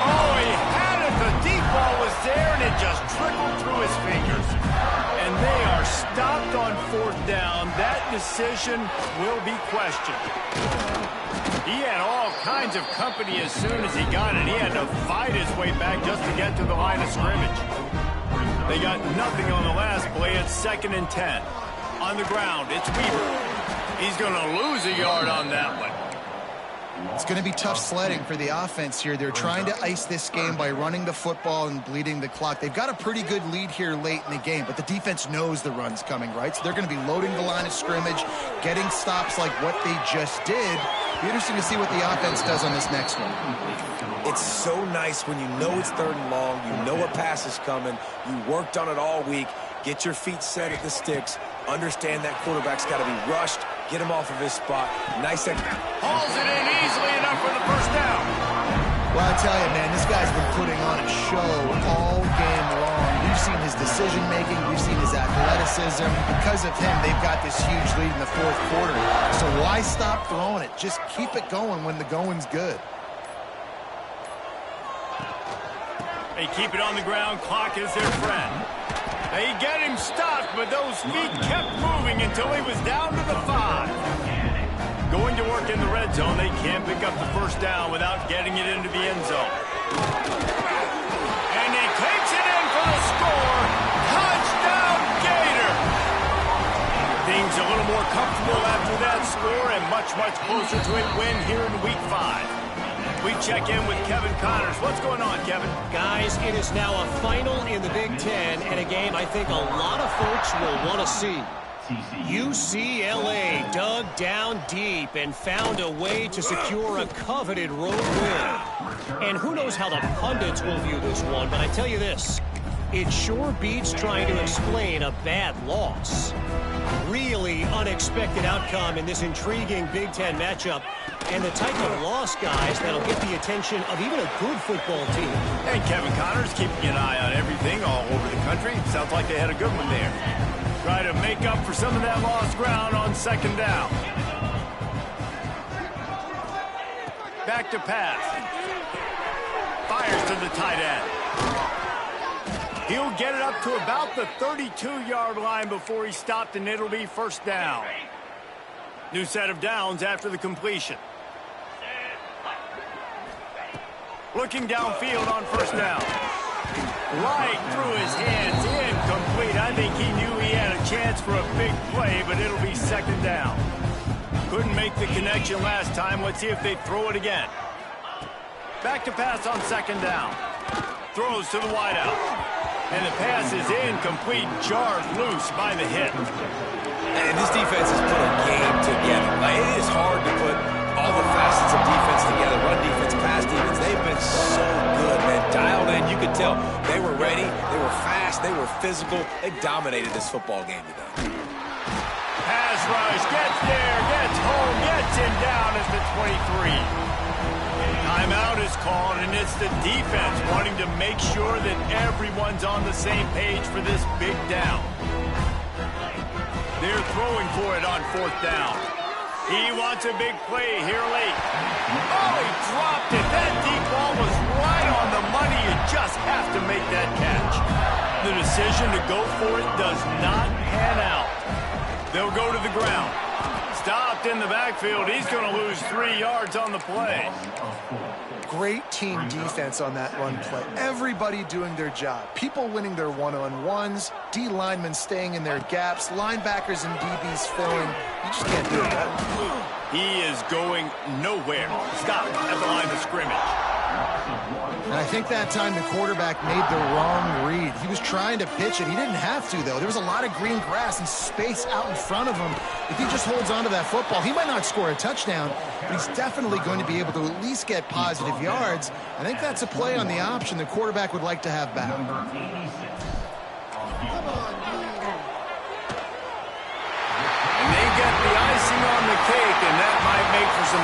Oh, he had it. The deep ball was there, and it just trickled through his fingers. And they are stopped on 4th down. That decision will be questioned. He had all kinds of company as soon as he got it. He had to fight his way back just to get to the line of scrimmage. They got nothing on the last play. It's 2nd and 10. On the ground, it's Weaver. He's going to lose a yard on that one. It's going to be tough sledding for the offense here. They're trying to ice this game by running the football and bleeding the clock. They've got a pretty good lead here late in the game, but the defense knows the run's coming, right? So they're going to be loading the line of scrimmage, getting stops like what they just did. Be interesting to see what the offense does on this next one. It's so nice when you know it's 3rd and long, you know a pass is coming, you worked on it all week, get your feet set at the sticks, understand that quarterback's got to be rushed, get him off of his spot. Nice. Hauls it in easily enough for the first down. Well, I tell you, man, this guy's been putting on a show all game long. We've seen his decision-making. We've seen his athleticism. Because of him, they've got this huge lead in the 4th quarter. So why stop throwing it? Just keep it going when the going's good. They keep it on the ground. Clock is their friend. They get him stopped, but those feet kept moving until he was down to the 5. Going to work in the red zone, they can't pick up the first down without getting it into the end zone. And he takes it in for the score. Touchdown, Gator! Things a little more comfortable after that score and much, much closer to a win here in Week 5. We check in with Kevin Connors. What's going on, Kevin? Guys, it is now a final in the Big Ten and a game I think a lot of folks will want to see. UCLA dug down deep and found a way to secure a coveted road win. And who knows how the pundits will view this one, but I tell you this, it sure beats trying to explain a bad loss. Really unexpected outcome in this intriguing Big Ten matchup, and the type of loss, guys, that'll get the attention of even a good football team. And Kevin Connors keeping an eye on everything all over the country. Sounds like they had a good one there. Try to make up for some of that lost ground on 2nd down. Back to pass. Fires to the tight end. He'll get it up to about the 32-yard line before he's stopped, and it'll be first down. New set of downs after the completion. Looking downfield on first down. Right through his hands, incomplete. I think he knew he had a chance for a big play, but it'll be second down. Couldn't make the connection last time. Let's see if they throw it again. Back to pass on second down. Throws to the wideout. And the pass is incomplete, jarred loose by the hit. And this defense has put a game together. Like, it is hard to put all the facets of defense together. Run defense, pass defense. They've been so good, man. Dialed in. You could tell they were ready. They were fast. They were physical. They dominated this football game today. Pass rush, gets there, gets home, gets him down at the 23. Timeout is called, and it's the defense wanting to make sure that everyone's on the same page for this big down. They're throwing for it on fourth down. He wants a big play here late. Oh, he dropped it. That deep ball was right on the money. You just have to make that catch. The decision to go for it does not pan out. They'll go to the ground. Stopped in the backfield. He's going to lose 3 yards on the play. Great team defense on that run play. Everybody doing their job. People winning their one-on-ones, D linemen staying in their gaps, linebackers and DBs filling. You just can't do it. He is going nowhere. Stop at the line of scrimmage. And I think that time the quarterback made the wrong read. He was trying to pitch it. He didn't have to, though. There was a lot of green grass and space out in front of him. If he just holds on to that football, he might not score a touchdown, but he's definitely going to be able to at least get positive yards. I think that's a play on the option the quarterback would like to have back. And they get the icing on the cake, and that might make for some